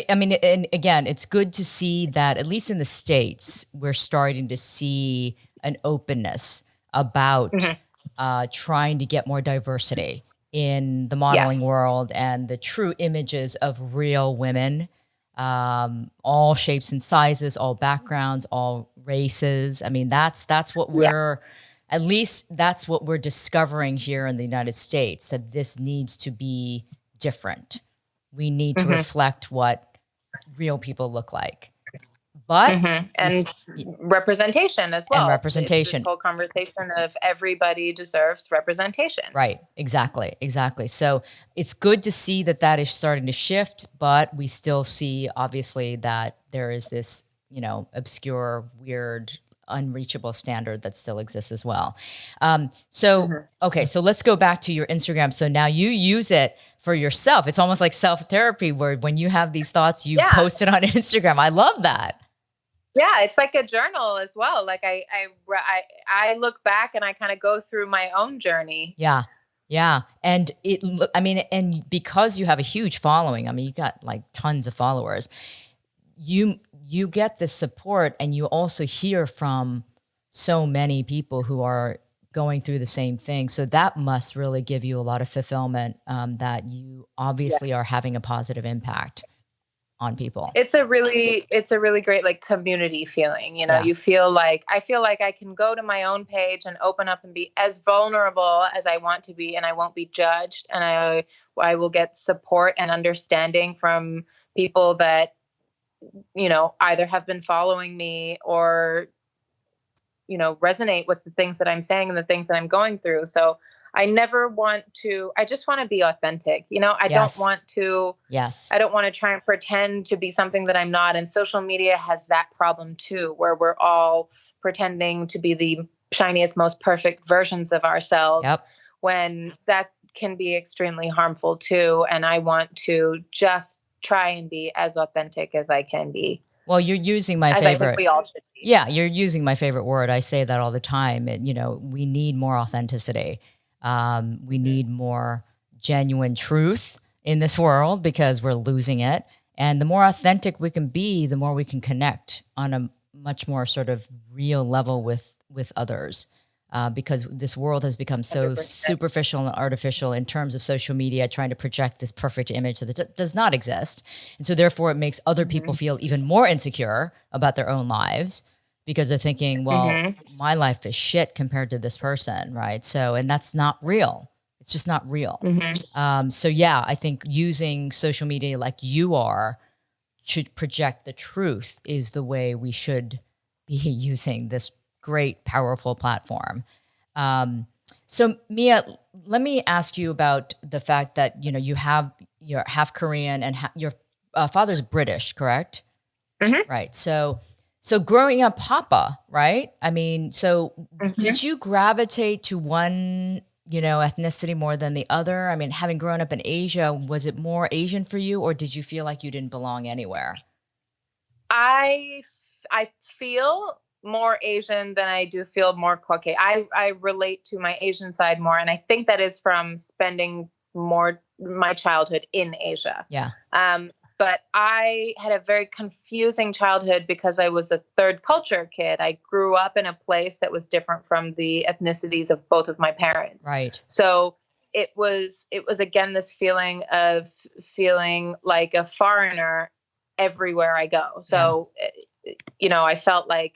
I mean, and again, it's good to see that at least in the States, we're starting to see an openness about mhm. trying to get more diversity in the modeling Yes. world and the true images of real women, all shapes and sizes, all backgrounds, all races. I mean, that's what Yeah. at least that's what we're discovering here in the United States, that this needs to be different. We need to hmm reflect what real people look like. But we And representation as and well. It's this representation. whole conversation of everybody deserves representation. Right. Exactly. Exactly. So it's good to see that that is starting to shift, but we still see obviously that there is this, obscure, weird, unreachable standard that still exists as well. So, hmm okay. So let's go back to your Instagram. So now you use it for yourself. It's almost like self-therapy where when you have these thoughts, you Yeah. post it on Instagram. I love that. Yeah, it's like a journal as well. Like I look back and I kind of go through my own journey. Yeah. Yeah. And I mean, and because you have a huge following, I mean, you got like tons of followers, you get this support, and you also hear from so many people who are going through the same thing. So that must really give you a lot of fulfillment, that you obviously are having a positive impact on people. It's a really great like community feeling. Yeah. You feel like I feel like I can go to my own page and open up and be as vulnerable as I want to be, and I won't be judged, and I will get support and understanding from people that either have been following me or resonate with the things that I'm saying and the things that I'm going through. So I just want to be authentic. Yes. I Yes. don't want to try and pretend to be something that I'm not. And social media has that problem too, where we're all pretending to be the shiniest, most perfect versions of ourselves, Yep. when that can be extremely harmful too. And I want to just try and be as authentic as I can be, Well, you're using my as I think favorite. we all should be. Yeah, you're using my favorite word. I say that all the time. We need more authenticity. We need more genuine truth in this world because we're losing it. And the more authentic we can be, the more we can connect on a much more sort of real level with others. Because this world has become so 100%. superficial and artificial in terms of social media, trying to project this perfect image that does not exist. And so therefore it makes other people hmm feel even more insecure about their own lives because they're thinking, well, hmm my life is shit compared to this person, right? So, and that's not real. It's just not real. hmm So yeah, I think using social media like you are should project the truth is the way we should be using this great, powerful platform. So Mia, let me ask you about the fact that, you're half Korean and your father's British, correct? Mm-hmm. Right. So growing up Papa, right? I mean, so did you gravitate to one, ethnicity more than the other? I mean, having grown up in Asia, was it more Asian for you, or did you feel like you didn't belong anywhere? I feel more Asian than I do feel more Caucasian. I relate to my Asian side more, and I think that is from spending more my childhood in Asia. Yeah. But I had a very confusing childhood because I was a third culture kid. I grew up in a place that was different from the ethnicities of both of my parents. Right. So it was again this feeling of feeling like a foreigner everywhere I go. So, I felt like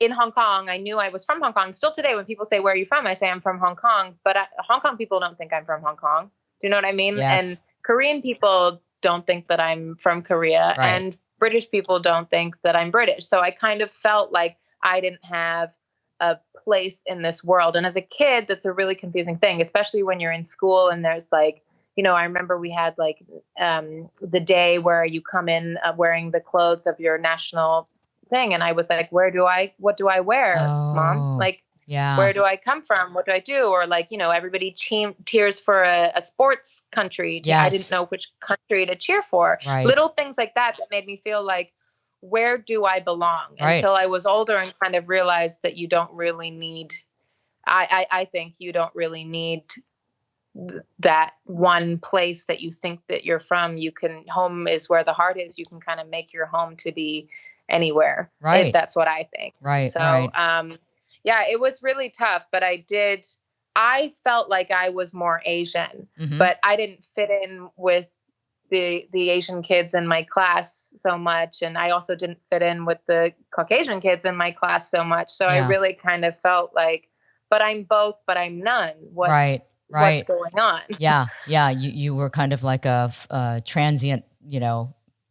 in Hong Kong, I knew I was from Hong Kong. Still today, when people say, "Where are you from?" I say I'm from Hong Kong, but Hong Kong people don't think I'm from Hong Kong. Do you know what I mean? Yes. And Korean people don't think that I'm from Korea, Right. and British people don't think that I'm British. So I kind of felt like I didn't have a place in this world. And as a kid, that's a really confusing thing, especially when you're in school and there's like, I remember we had like the day where you come in wearing the clothes of your national thing. And I was like, what do I wear, Mom? Like, yeah. Where do I come from? What do I do? Or like, everybody cheers for a sports country. Yes. I didn't know which country to cheer for. Right. Little things like that made me feel like, where do I belong? Right. Until I was older and kind of realized that you don't really need, I think you don't really need that one place that you think that you're from. Home is where the heart is. You can kind of make your home to be anywhere. Right. That's what I think. Right. So, right. Yeah, it was really tough, but I felt like I was more Asian, but I didn't fit in with the Asian kids in my class so much. And I also didn't fit in with the Caucasian kids in my class so much. So I really kind of felt like, but I'm both, but I'm none. Right. What's going on? Yeah. Yeah. You were kind of like a transient,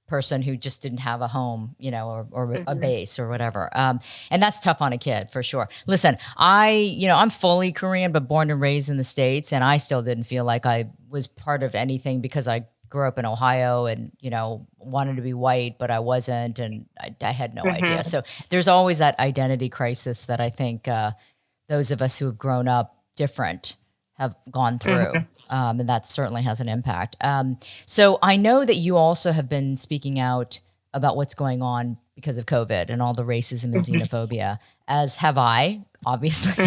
person who just didn't have a home, or a base or whatever. And that's tough on a kid for sure. Listen, I'm fully Korean, but born and raised in the States. And I still didn't feel like I was part of anything because I grew up in Ohio and, wanted to be white, but I wasn't. And I had no idea. So there's always that identity crisis that I think those of us who have grown up different have gone through. And that certainly has an impact. So I know that you also have been speaking out about what's going on because of COVID and all the racism and xenophobia, as have I, obviously.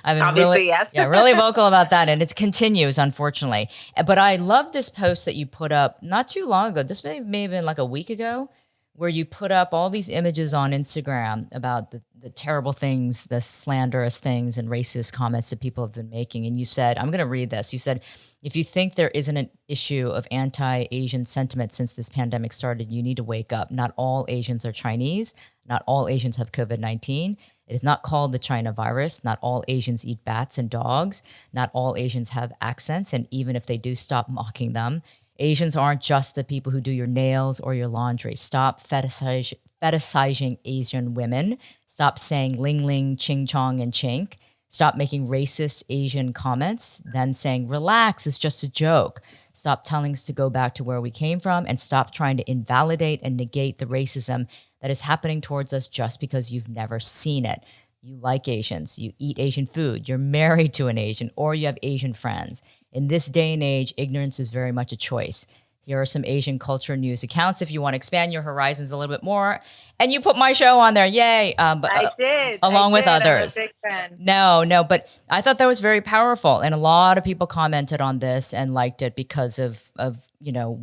I've been obviously, yes. really vocal about that. And it continues, unfortunately. But I love this post that you put up not too long ago. This may have been like a week ago, where you put up all these images on Instagram about the terrible things, the slanderous things and racist comments that people have been making. And you said, I'm going to read this. You said, if you think there isn't an issue of anti-Asian sentiment since this pandemic started, you need to wake up. Not all Asians are Chinese. Not all Asians have COVID-19. It is not called the China virus. Not all Asians eat bats and dogs. Not all Asians have accents. And even if they do, stop mocking them. Asians aren't just the people who do your nails or your laundry. Stop fetishizing Asian women. Stop saying ling ling, ching chong, and chink. Stop making racist Asian comments, then saying, relax, it's just a joke. Stop telling us to go back to where we came from, and stop trying to invalidate and negate the racism that is happening towards us just because you've never seen it. You like Asians, you eat Asian food, you're married to an Asian, or you have Asian friends. In this day and age, ignorance is very much a choice. Here are some Asian culture news accounts if you want to expand your horizons a little bit more. And you put my show on there. Yay. But, I did. Along with others. I'm a big fan. No, but I thought that was very powerful. And a lot of people commented on this and liked it because of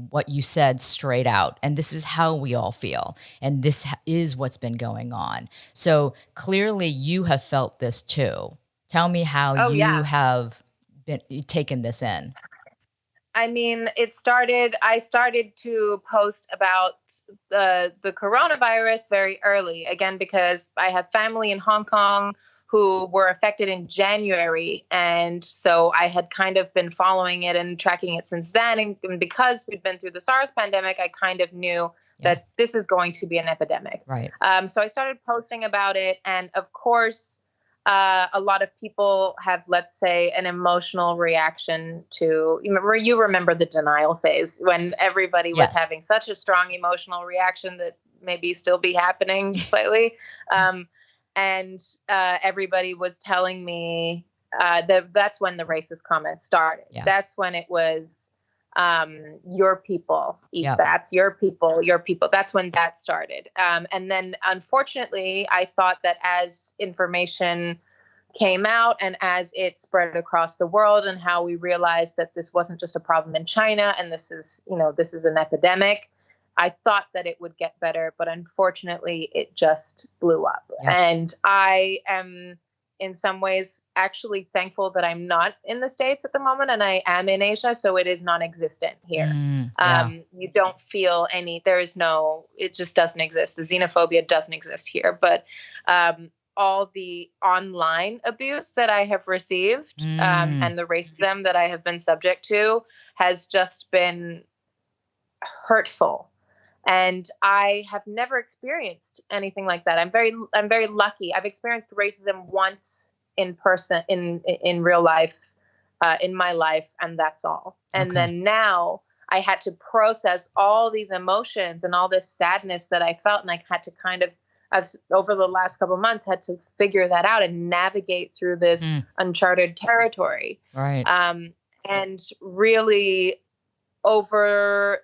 what you said straight out. And this is how we all feel. And this is what's been going on. So clearly you have felt this too. Tell me how have been taken this in. I mean, I started to post about the coronavirus very early, again, because I have family in Hong Kong who were affected in January. And so I had kind of been following it and tracking it since then. And because we'd been through the SARS pandemic, I kind of knew that this is going to be an epidemic. Right. So I started posting about it. And of course, a lot of people have, let's say, an emotional reaction to, you remember the denial phase when everybody was having such a strong emotional reaction that maybe still be happening slightly. And everybody was telling me that's when the racist comments started. Yeah. That's when it was your people eat bats, your people. That's when that started. And then, unfortunately, I thought that as information came out and as it spread across the world and how we realized that this wasn't just a problem in China and this is an epidemic, I thought that it would get better, but unfortunately it just blew up. Yep. And I am in some ways actually thankful that I'm not in the States at the moment and I am in Asia. So it is non-existent here. You don't feel it just doesn't exist. The xenophobia doesn't exist here, but all the online abuse that I have received and the racism that I have been subject to has just been hurtful. And I have never experienced anything like that. I'm very lucky. I've experienced racism once in person, in real life, in my life, and that's all. And then now I had to process all these emotions and all this sadness that I felt, and I had to I've over the last couple of months had to figure that out and navigate through this uncharted territory. Right. And really, over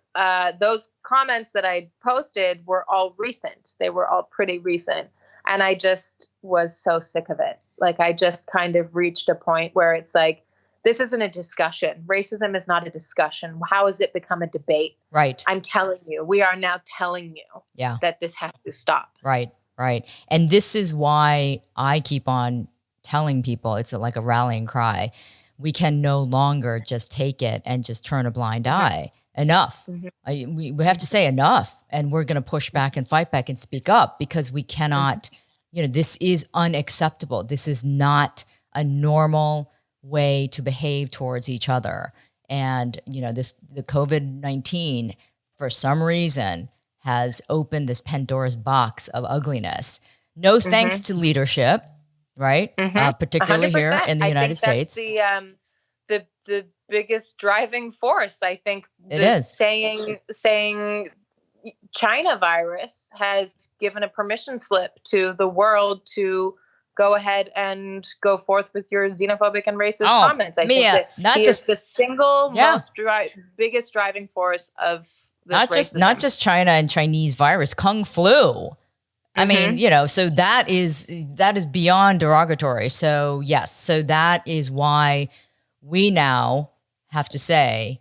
those comments that I posted were all recent. They were all pretty recent. And I just was so sick of it. Like, I just kind of reached a point where it's like, this isn't a discussion. Racism is not a discussion. How has it become a debate? Right. I'm telling you, we are now telling you that this has to stop. Right. Right. And this is why I keep on telling people, it's like a rallying cry. We can no longer just take it and just turn a blind eye. Enough. We have to say enough, and we're going to push back and fight back and speak up, because we cannot, this is unacceptable. This is not a normal way to behave towards each other. And, the COVID-19, for some reason, has opened this Pandora's box of ugliness. No thanks to leadership. Right. Particularly 100%. Here in the United States. The biggest driving force, I think. It is saying China virus has given a permission slip to the world to go ahead and go forth with your xenophobic and racist comments. I think that is the single most biggest driving force of this not just China and Chinese virus, Kung flu. I mean, so that is beyond derogatory. So yes, so that is why we now have to say,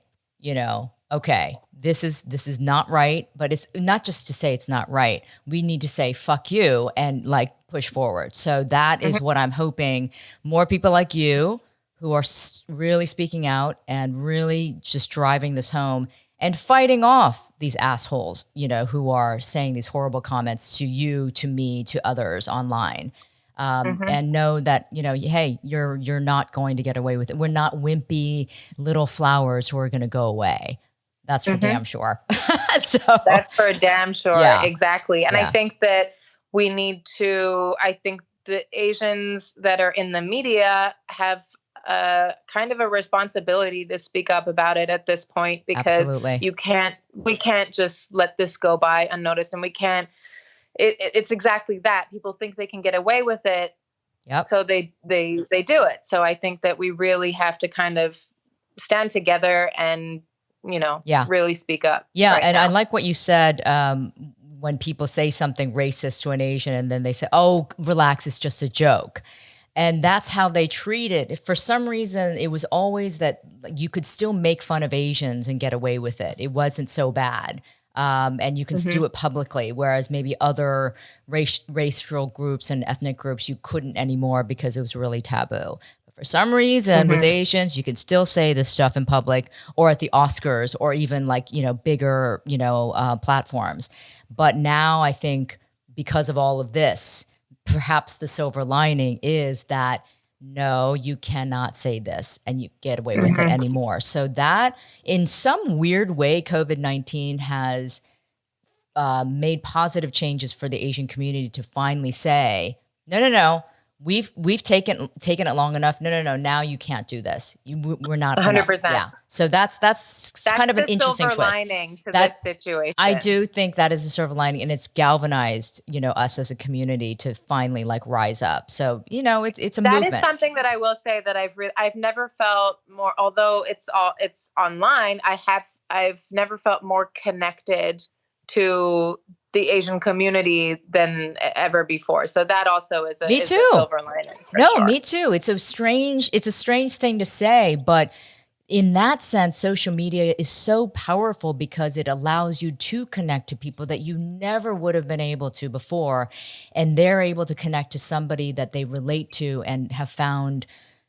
okay, this is not right, but it's not just to say it's not right. We need to say, fuck you, and push forward. So that is what I'm hoping more people like you who are really speaking out and really just driving this home and fighting off these assholes, who are saying these horrible comments to you, to me, to others online. And know that, hey, you're not going to get away with it. We're not wimpy little flowers who are going to go away. That's for damn sure. So that's for damn sure. Yeah. Exactly. And I think that I think the Asians that are in the media have kind of a responsibility to speak up about it at this point, because we can't just let this go by unnoticed, and we can't. It's exactly that. People think they can get away with it, so they do it. So I think that we really have to kind of stand together and really speak up. Yeah, right and now. I like what you said. When people say something racist to an Asian, and then they say, "Oh, relax, it's just a joke." And that's how they treat it. For some reason, it was always that you could still make fun of Asians and get away with it. It wasn't so bad. And you can do it publicly, whereas maybe other racial groups and ethnic groups, you couldn't anymore because it was really taboo. But for some reason, with Asians, you can still say this stuff in public or at the Oscars or even bigger, platforms. But now I think because of all of this, perhaps the silver lining is that no, you cannot say this and you get away with it anymore. So that in some weird way, COVID-19 has made positive changes for the Asian community to finally say, no, we've taken it long enough. No, now you can't do this. We're not gonna. 100%. Yeah. So that's kind of an interesting silver twist. lining to this situation. I do think that is a silver lining, and it's galvanized, us as a community to finally like rise up. So it's a movement. That is something that I will say that I've never felt more. Although it's online, I've never felt more connected to the Asian community than ever before. So that also is a silver lining. No, me too. It's a strange thing to say, but in that sense, social media is so powerful because it allows you to connect to people that you never would have been able to before. And they're able to connect to somebody that they relate to and have found,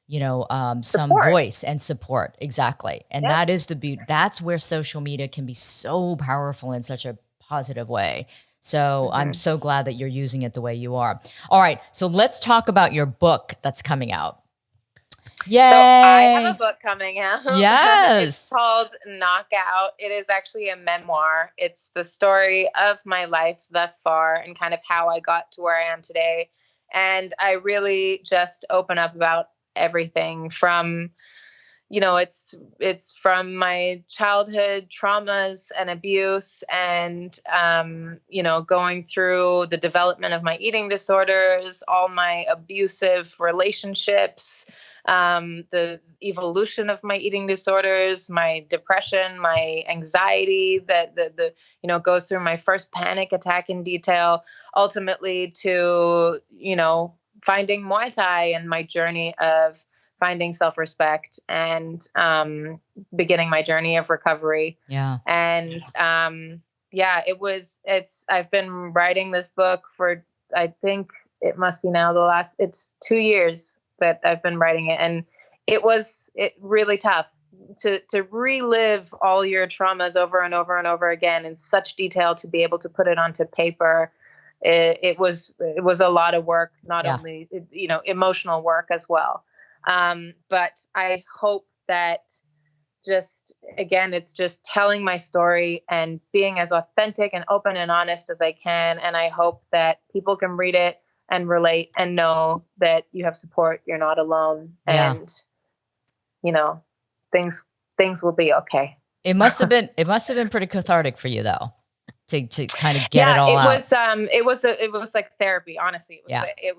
some voice and support. Exactly. And that is the beauty. That's where social media can be so powerful in such a positive way. So I'm so glad that you're using it the way you are. All right. So let's talk about your book that's coming out. Yay. So I have a book coming out. Yes. It's called Knockout. It is actually a memoir. It's the story of my life thus far and kind of how I got to where I am today. And I really just open up about everything from, it's from my childhood traumas and abuse and, going through the development of my eating disorders, all my abusive relationships, the evolution of my eating disorders, my depression, my anxiety that goes through my first panic attack in detail, ultimately to, finding Muay Thai and my journey of finding self-respect and beginning my journey of recovery. Yeah. And I've been writing this book for, I think it must be now it's 2 years that I've been writing it. And it really tough to relive all your traumas over and over and over again in such detail, to be able to put it onto paper. It was a lot of work, not only, emotional work as well. But I hope that it's just telling my story and being as authentic and open and honest as I can. And I hope that people can read it and relate and know that you have support. You're not alone. Yeah. And, things will be okay. It must have been pretty cathartic for you though, to kind of get it all out. It was like therapy. Honestly, it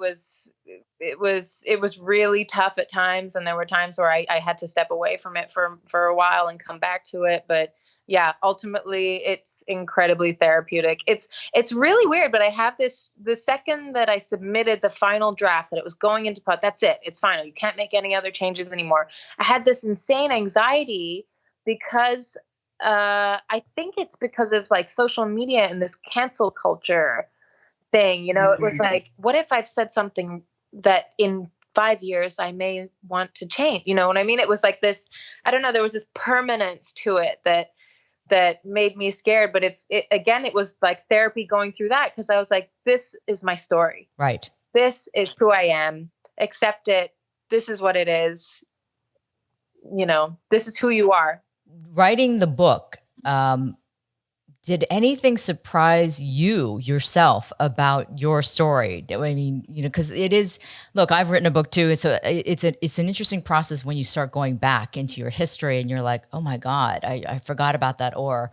was really tough at times. And there were times where I had to step away from it for a while and come back to it. But yeah, ultimately it's incredibly therapeutic. It's really weird, but I have the second that I submitted the final draft that it was going into that's it. It's final. You can't make any other changes anymore. I had this insane anxiety because I think it's because of like social media and this cancel culture thing. It was like, what if I've said something that in 5 years I may want to change? You know what I mean? It was like this, I don't know, there was this permanence to it that made me scared. But it was like therapy going through that, because I was like, this is my story. Right. This is who I am. Accept it. This is what it is. This is who you are. Writing the book, did anything surprise you yourself about your story? I mean, because it is, look, I've written a book too. So it's an interesting process when you start going back into your history and you're like, oh my God, I forgot about that. Or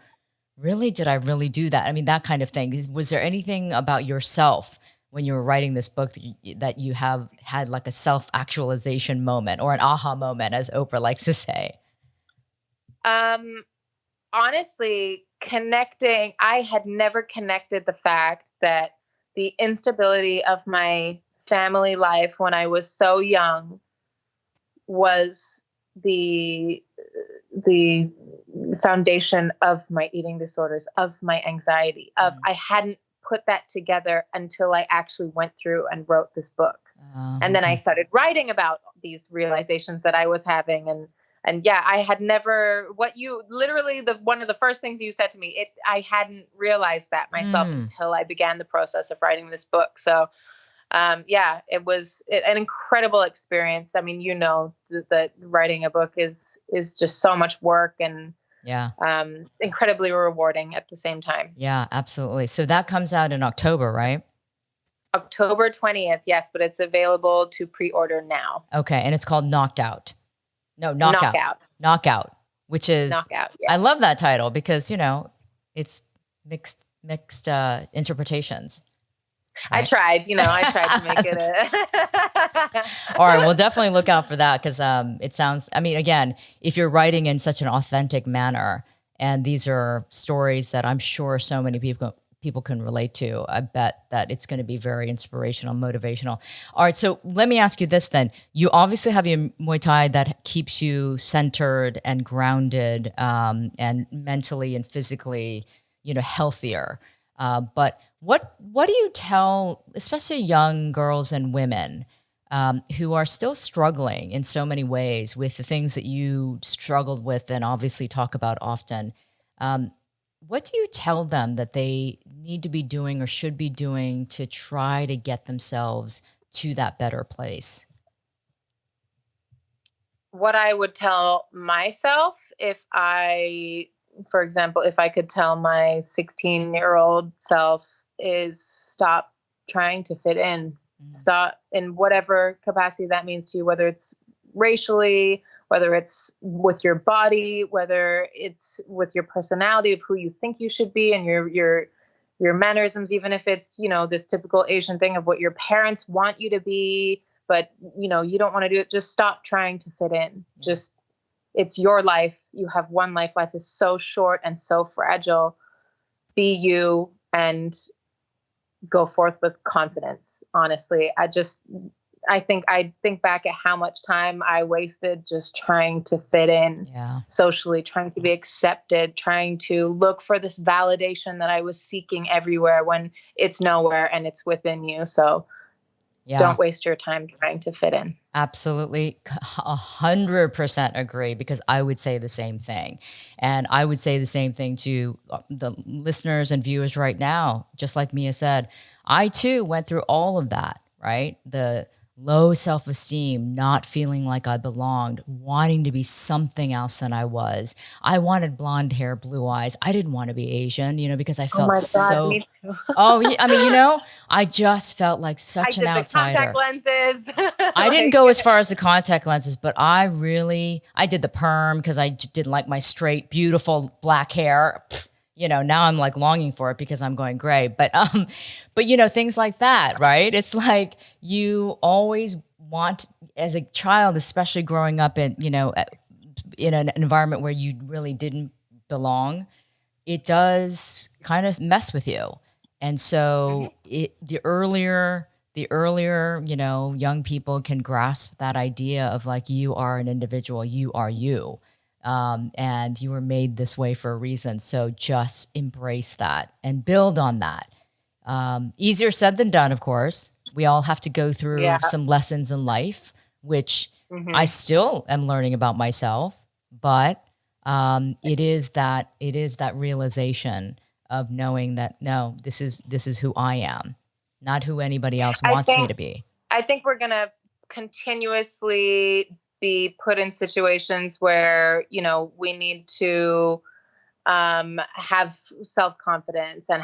really, did I really do that? I mean, that kind of thing. Was there anything about yourself when you were writing this book that you have had like a self-actualization moment or an aha moment, as Oprah likes to say? Honestly, I had never connected the fact that the instability of my family life when I was so young was the foundation of my eating disorders, of my anxiety, I hadn't put that together until I actually went through and wrote this book. And then I started writing about these realizations that I was having. And yeah, I had never, one of the first things you said to me, I hadn't realized that myself until I began the process of writing this book. So, yeah, it was an incredible experience. I mean, that writing a book is just so much work and Yeah. Incredibly rewarding at the same time. Yeah, absolutely. So that comes out in October, right? October 20th, yes, but it's available to pre-order now. Okay, and it's called Knocked Out. No, Knockout. Knockout, which is Knockout. Yeah. I love that title because, it's mixed interpretations. Right? I tried to make it All right, we'll definitely look out for that because it sounds, I mean, again, if you're writing in such an authentic manner, and these are stories that I'm sure so many people can relate to, I bet that it's going to be very inspirational, motivational. All right, so let me ask you this then. You obviously have your Muay Thai that keeps you centered and grounded and mentally and physically, healthier. But what do you tell, especially young girls and women who are still struggling in so many ways with the things that you struggled with and obviously talk about often? What do you tell them that they need to be doing or should be doing to try to get themselves to that better place? What I would tell myself for example, if I could tell my 16-year-old self is stop trying to fit in. Mm-hmm. Stop in whatever capacity that means to you, whether it's racially, whether it's with your body, whether it's with your personality of who you think you should be and your mannerisms, even if it's, this typical Asian thing of what your parents want you to be, but you don't want to do it. Just stop trying to fit in. Yeah. It's your life. You have one life. Life is so short and so fragile. Be you and go forth with confidence. Honestly, I think back at how much time I wasted just trying to fit in socially, trying to be accepted, trying to look for this validation that I was seeking everywhere when it's nowhere and it's within you. So don't waste your time trying to fit in. Absolutely. 100% agree, because I would say the same thing. And I would say the same thing to the listeners and viewers right now. Just like Mia said, I too went through all of that, right? The low self-esteem, not feeling like I belonged, wanting to be something else than I was. I wanted blonde hair, blue eyes. I didn't want to be Asian, because I felt me too. I mean, I just felt like such an outsider. I did the contact lenses. I didn't go as far as the contact lenses, but I did the perm because I didn't like my straight, beautiful black hair. Now I'm like longing for it because I'm going gray, but things like that, right? It's like you always want, as a child, especially growing up in an environment where you really didn't belong, it does kind of mess with you. And so the earlier, young people can grasp that idea of like, you are an individual, you are you. And you were made this way for a reason. So just embrace that and build on that. Easier said than done, of course. We all have to go through some lessons in life, which I still am learning about myself, but it is that realization of knowing that, no, this is who I am, not who anybody else wants me to be. I think we're going to continuously be put in situations where, we need to have self-confidence and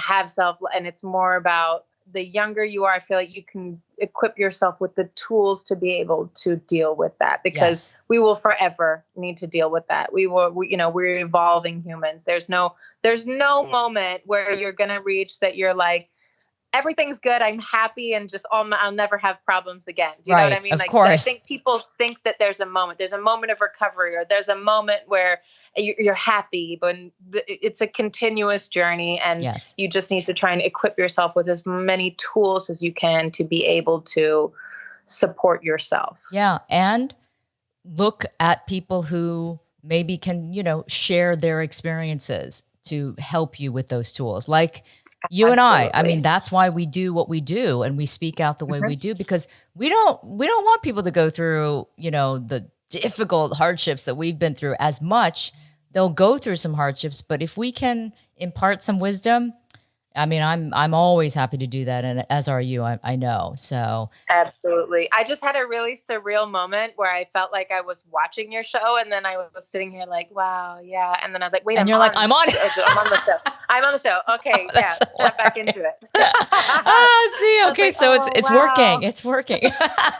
and it's more about the younger you are, I feel like you can equip yourself with the tools to be able to deal with that, because we will forever need to deal with that. We're evolving humans. There's no moment where you're going to reach that you're like, everything's good, I'm happy, and just I'll never have problems again. Do you know what I mean? Of course. I think people think that there's a moment of recovery, or there's a moment where you're happy, but it's a continuous journey, and you just need to try and equip yourself with as many tools as you can to be able to support yourself. Yeah, and look at people who maybe can, share their experiences to help you with those tools. Like you and I mean, that's why we do what we do and we speak out the way we do, because we don't want people to go through, the difficult hardships that we've been through as much. They'll go through some hardships, but if we can impart some wisdom, I mean, I'm always happy to do that, and as are you. I know. So Absolutely. I just had a really surreal moment where I felt like I was watching your show, and then I was sitting here like, wow, yeah. And then I was like, wait, and you're like, I'm on. I'm on the show. I'm on the show. Okay, Oh, yeah, that's step back into it. See, I was okay, like, so oh, it's wow. working. It's working.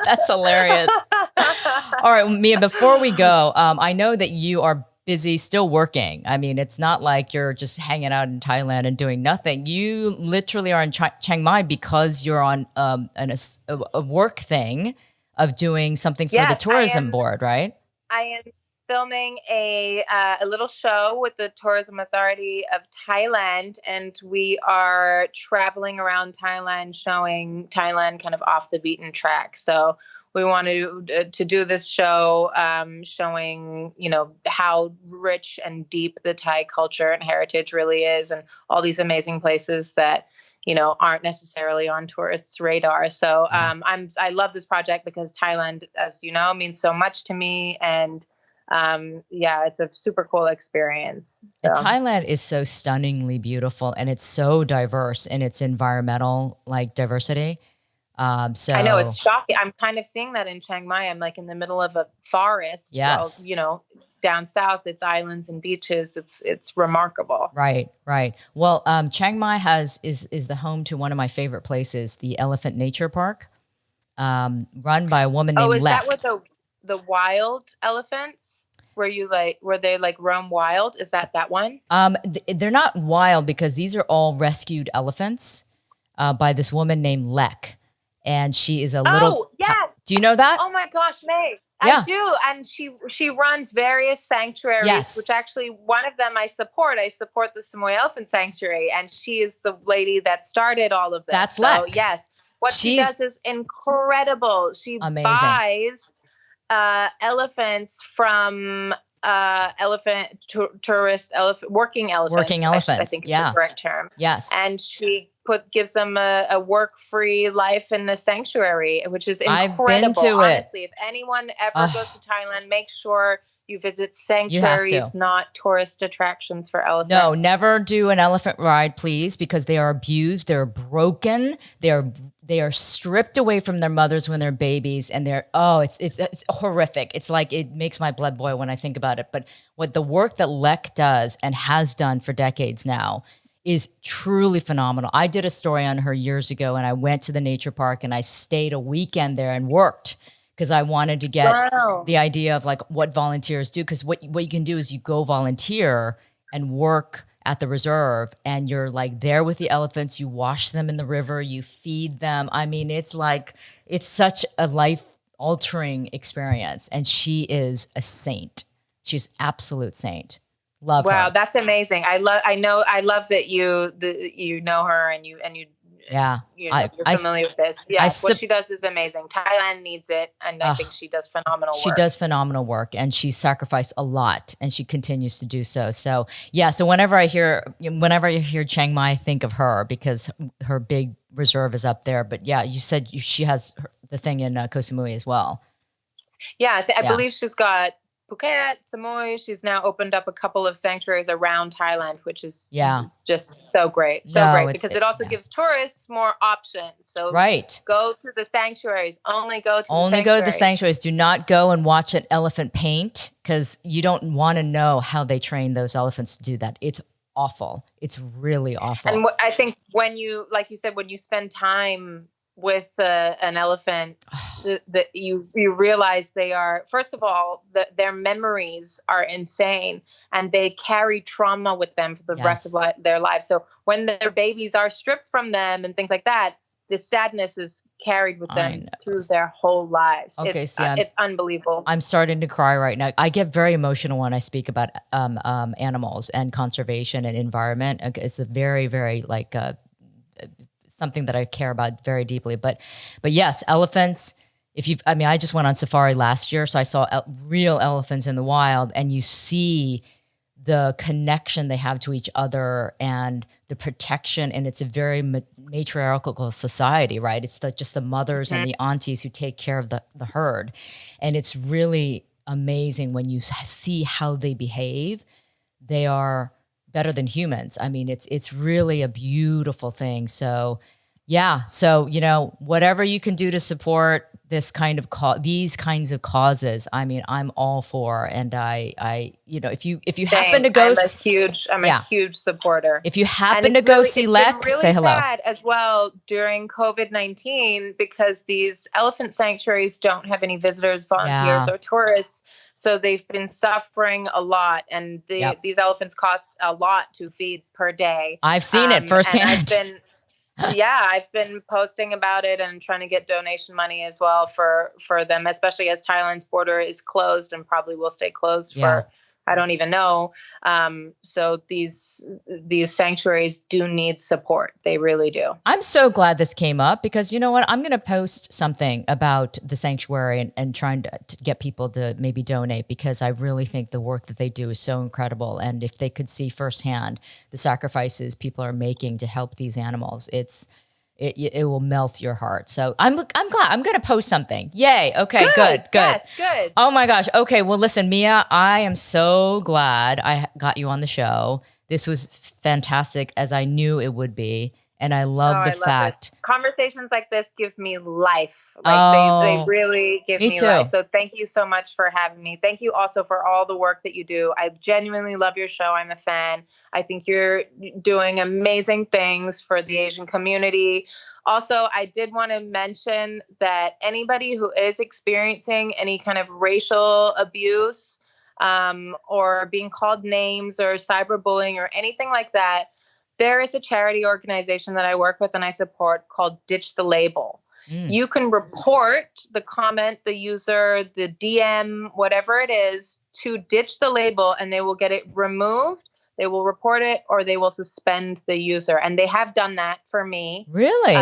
That's hilarious. All right, Mia, before we go, I know that you are busy still working. I mean, it's not like you're just hanging out in Thailand and doing nothing. You literally are in Chiang Mai because you're on a work thing of doing something for the Yes, I tourism am. board, right? I am filming a little show with the Tourism Authority of Thailand, and we are traveling around Thailand, showing Thailand kind of off the beaten track. So we wanted to do this show, showing how rich and deep the Thai culture and heritage really is, and all these amazing places that aren't necessarily on tourists' radar. So Yeah. I love this project because Thailand, as you know, means so much to me, and yeah, it's a super cool experience. So And Thailand is so stunningly beautiful, and it's so diverse in its environmental like diversity. I know it's So shocking. I'm kind of seeing that in Chiang Mai. I'm like in the middle of a forest. Well, yes. down south, it's islands and beaches. It's remarkable. Right, right. Well, Chiang Mai is the home to one of my favorite places, the Elephant Nature Park, run by a woman Oh, named is that Lek. what the wild elephants? Where they like roam wild? Is that one? They're not wild because these are all rescued elephants by this woman named Lek, and she is a little. Oh, yes. Do you know that? Oh my gosh, May. I Yeah. do. And she runs various sanctuaries, Yes. which actually one of them I support. I support the Samoy Elephant Sanctuary, and she is the lady that started all of this. That's So Lek. yes, what she She's does is incredible. She amazing. buys elephants from tourist elephant working elephants. Working I elephants. think is Yeah. the correct term. Yes. And she gives them a work-free life in the sanctuary, which is I've been incredible. to it. Honestly, if anyone ever goes to Thailand, make sure you visit You have to. sanctuaries, not tourist attractions for elephants. No, never do an elephant ride, please, because they are abused, they're broken, they are stripped away from their mothers when they're babies, and it's horrific. It's like it makes my blood boil when I think about it. But what the work that Lek does and has done for decades now is truly phenomenal. I did a story on her years ago, and I went to the nature park and I stayed a weekend there and worked because I wanted to get the idea of like what volunteers do. Because what you can do is you go volunteer and work at the reserve, and you're like there with the elephants. You wash them in the river, you feed them. I mean, it's such a life altering experience. And she is a saint. She's absolute saint. Love her. Wow, that's amazing. I love that you know her and you're familiar with this. Yeah, what she does is amazing. Thailand needs it, and I think she does phenomenal work. She does phenomenal work, and she sacrificed a lot, and she continues to do so. So yeah, so whenever I hear Chiang Mai, I think of her because her big reserve is up there. But yeah, you said she has the thing in Koh Samui as well. Yeah, I believe she's got Phuket, Samoy. She's now opened up a couple of sanctuaries around Thailand, which is just so great. Great because it also gives tourists more options. So go to the sanctuaries. Only go to the sanctuaries. Do not go and watch an elephant paint because you don't want to know how they train those elephants to do that. It's awful. It's really awful. And I think when you spend time with an elephant, that you realize they are, first of all, their memories are insane, and they carry trauma with them for the rest of their lives. So when their babies are stripped from them and things like that, the sadness is carried with them through their whole lives. Okay, it's unbelievable. I'm starting to cry right now. I get very emotional when I speak about animals and conservation and environment. It's a very, very something that I care about very deeply. But yes, elephants. I just went on safari last year, so I saw real elephants in the wild, and you see the connection they have to each other and the protection. And it's a very matriarchal society, right? It's just the mothers and the aunties who take care of the herd. And it's really amazing when you see how they behave. They are better than humans. I mean, it's really a beautiful thing. So yeah. So, whatever you can do to support this kind of these kinds of causes, I mean, I'm all for. And if you happen to go, I'm a huge supporter. If you happen to go see Lek, say hello. It's sad as well during COVID-19 because these elephant sanctuaries don't have any visitors, volunteers, or tourists. So they've been suffering a lot, and these elephants cost a lot to feed per day. I've seen it firsthand. I've been posting about it and trying to get donation money as well for them, especially as Thailand's border is closed and probably will stay closed for, I don't even know. So these sanctuaries do need support. They really do. I'm so glad this came up because you know what? I'm going to post something about the sanctuary and trying to get people to maybe donate because I really think the work that they do is so incredible. And if they could see firsthand the sacrifices people are making to help these animals, it will melt your heart. So I'm glad. I'm going to post something. Yay. Okay, good. Yes, good. Oh my gosh. Okay, well listen, Mia, I am so glad I got you on the show. This was fantastic as I knew it would be. And I love the fact. Conversations like this give me life. They really give me life. So thank you so much for having me. Thank you also for all the work that you do. I genuinely love your show. I'm a fan. I think you're doing amazing things for the Asian community. Also, I did want to mention that anybody who is experiencing any kind of racial abuse or being called names or cyberbullying or anything like that, there is a charity organization that I work with and I support called Ditch the Label. You can report the comment, the user, the DM, whatever it is, to Ditch the Label, and they will get it removed. They will report it or they will suspend the user. And they have done that for me. Really?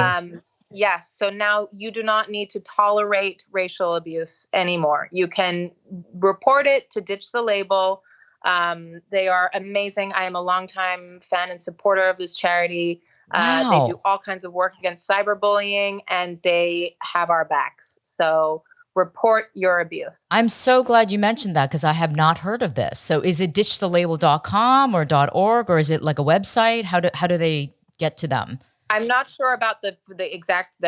Yes. So now you do not need to tolerate racial abuse anymore. You can report it to Ditch the Label. They are amazing. I am a longtime fan and supporter of this charity. Wow. They do all kinds of work against cyberbullying and they have our backs. So report your abuse. I'm so glad you mentioned that because I have not heard of this. So is it ditchthelabel.com or .org or is it like a website? How do they get to them? I'm not sure about the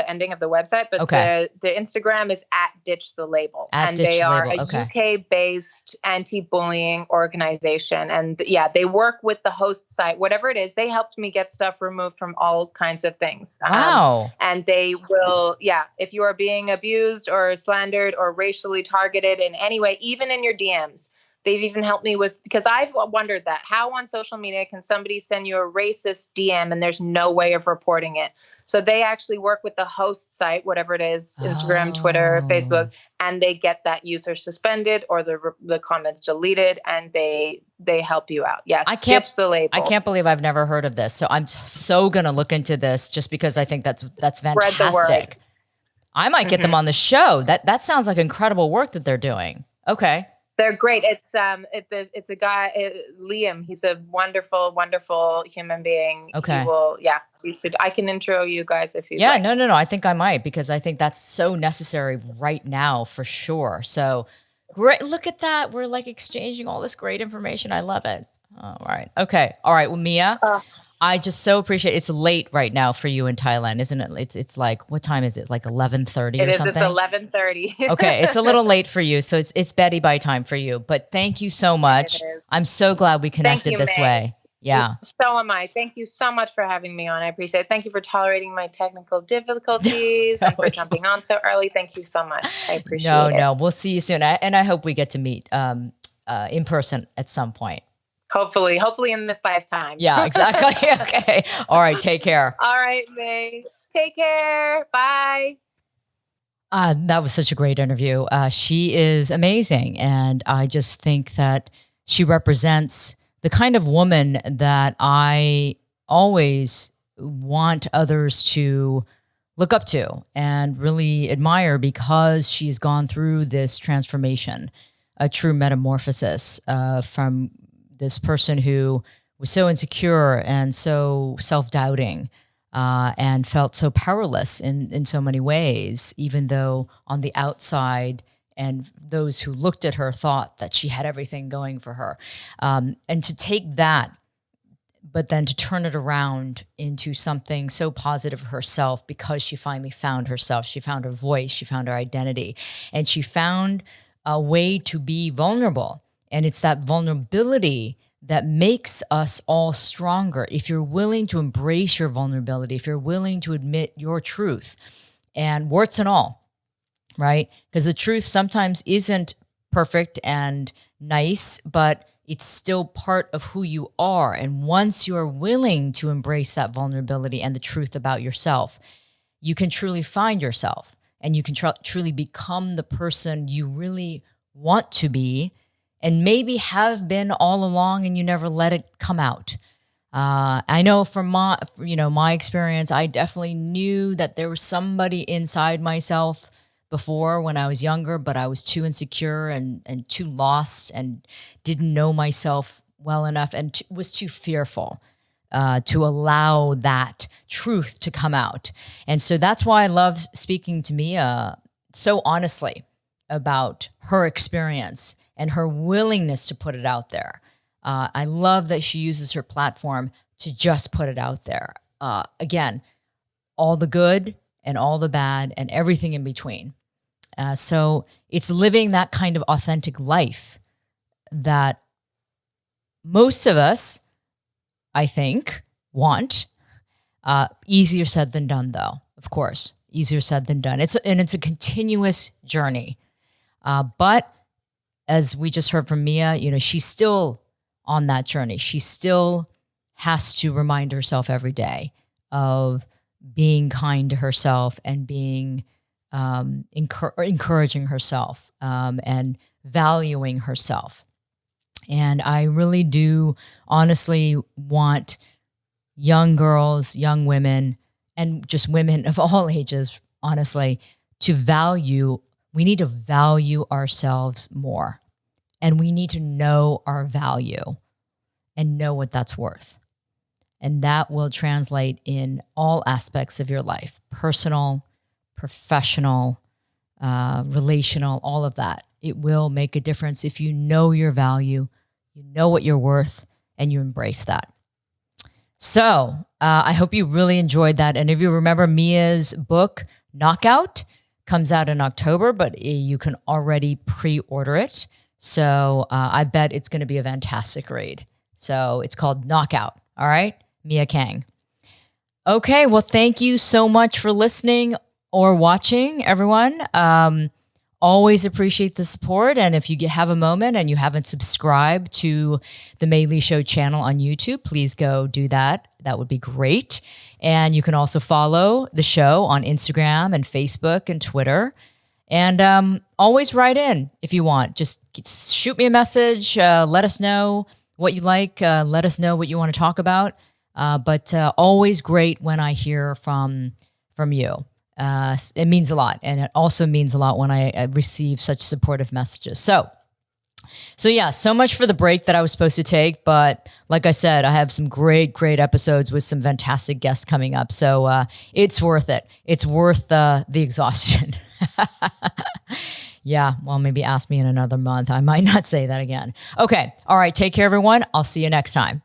ending of the website, but the Instagram is at Ditch the Label. And they are a UK-based anti-bullying organization. And they work with the host site, whatever it is. They helped me get stuff removed from all kinds of things. Wow. And they will, if you are being abused or slandered or racially targeted in any way, even in your DMs, they've even helped me with, because I've wondered that how on social media can somebody send you a racist DM and there's no way of reporting it. So they actually work with the host site, whatever it is, Instagram, Twitter, Facebook, and they get that user suspended or the comments deleted and they help you out. Yes. Ditch the Label. I can't believe I've never heard of this. So I'm so going to look into this just because I think that's fantastic. Spread the word. I might get them on the show. That sounds like incredible work that they're doing. Okay. They're great. It's a guy, Liam. He's a wonderful, wonderful human being. Okay. I can intro you guys if you like. No. I think I might because I think that's so necessary right now for sure. So great. Look at that. We're like exchanging all this great information. I love it. All right. Okay. All right. Well, Mia, I just so appreciate it. It's late right now for you in Thailand, isn't it? It's like, what time is it? Like 11:30 or something? It's 11:30. Okay. It's a little late for you. So it's Betty Bye time for you, but thank you so much. I'm so glad we connected this way. Yeah. So am I. Thank you so much for having me on. I appreciate it. Thank you for tolerating my technical difficulties and for jumping on so early. Thank you so much. I appreciate it. No, we'll see you soon. And I hope we get to meet in person at some point. Hopefully in this lifetime. Yeah, exactly. Okay. All right. Take care. All right, May. Take care. Bye. That was such a great interview. She is amazing. And I just think that she represents the kind of woman that I always want others to look up to and really admire because she's gone through this transformation, a true metamorphosis from this person who was so insecure and so self-doubting and felt so powerless in so many ways, even though on the outside and those who looked at her thought that she had everything going for her. And to take that but then to turn it around into something so positive for herself because she finally found herself. She found her voice. She found her identity. And she found a way to be vulnerable. And it's that vulnerability that makes us all stronger. If you're willing to embrace your vulnerability, if you're willing to admit your truth, and warts and all, right? Because the truth sometimes isn't perfect and nice, but it's still part of who you are. And once you're willing to embrace that vulnerability and the truth about yourself, you can truly find yourself, and you can truly become the person you really want to be, and maybe have been all along and you never let it come out. I know from my experience, I definitely knew that there was somebody inside myself before when I was younger, but I was too insecure and too lost and didn't know myself well enough and was too fearful to allow that truth to come out. And so that's why I love speaking to Mia so honestly about her experience and her willingness to put it out there. I love that she uses her platform to just put it out there. Again, all the good and all the bad and everything in between. So it's living that kind of authentic life that most of us, I think, want. Easier said than done, though, of course. Easier said than done. It's a continuous journey. But as we just heard from Mia, she's still on that journey. She still has to remind herself every day of being kind to herself and being encouraging herself and valuing herself. And I really do honestly want young girls, young women, and just women of all ages, honestly, we need to value ourselves more. And we need to know our value and know what that's worth. And that will translate in all aspects of your life, personal, professional, relational, all of that. It will make a difference if you know your value, you know what you're worth, and you embrace that. So I hope you really enjoyed that. And if you remember, Mia's book, Knockout, comes out in October, but you can already pre-order it. So I bet it's going to be a fantastic read. So it's called Knockout. All right, Mia Kang. Okay, well, thank you so much for listening or watching, everyone. Always appreciate the support. And if you have a moment and you haven't subscribed to the Mei Li Show channel on YouTube, please go do that. That would be great. And you can also follow the show on Instagram and Facebook and Twitter. And always write in if you want. Just shoot me a message. Let us know what you like. Let us know what you want to talk about. But always great when I hear from you. It means a lot. And it also means a lot when I receive such supportive messages. So yeah, so much for the break that I was supposed to take. But like I said, I have some great episodes with some fantastic guests coming up. So it's worth it. It's worth the exhaustion. Yeah, well, maybe ask me in another month. I might not say that again. Okay. All right. Take care, everyone. I'll see you next time.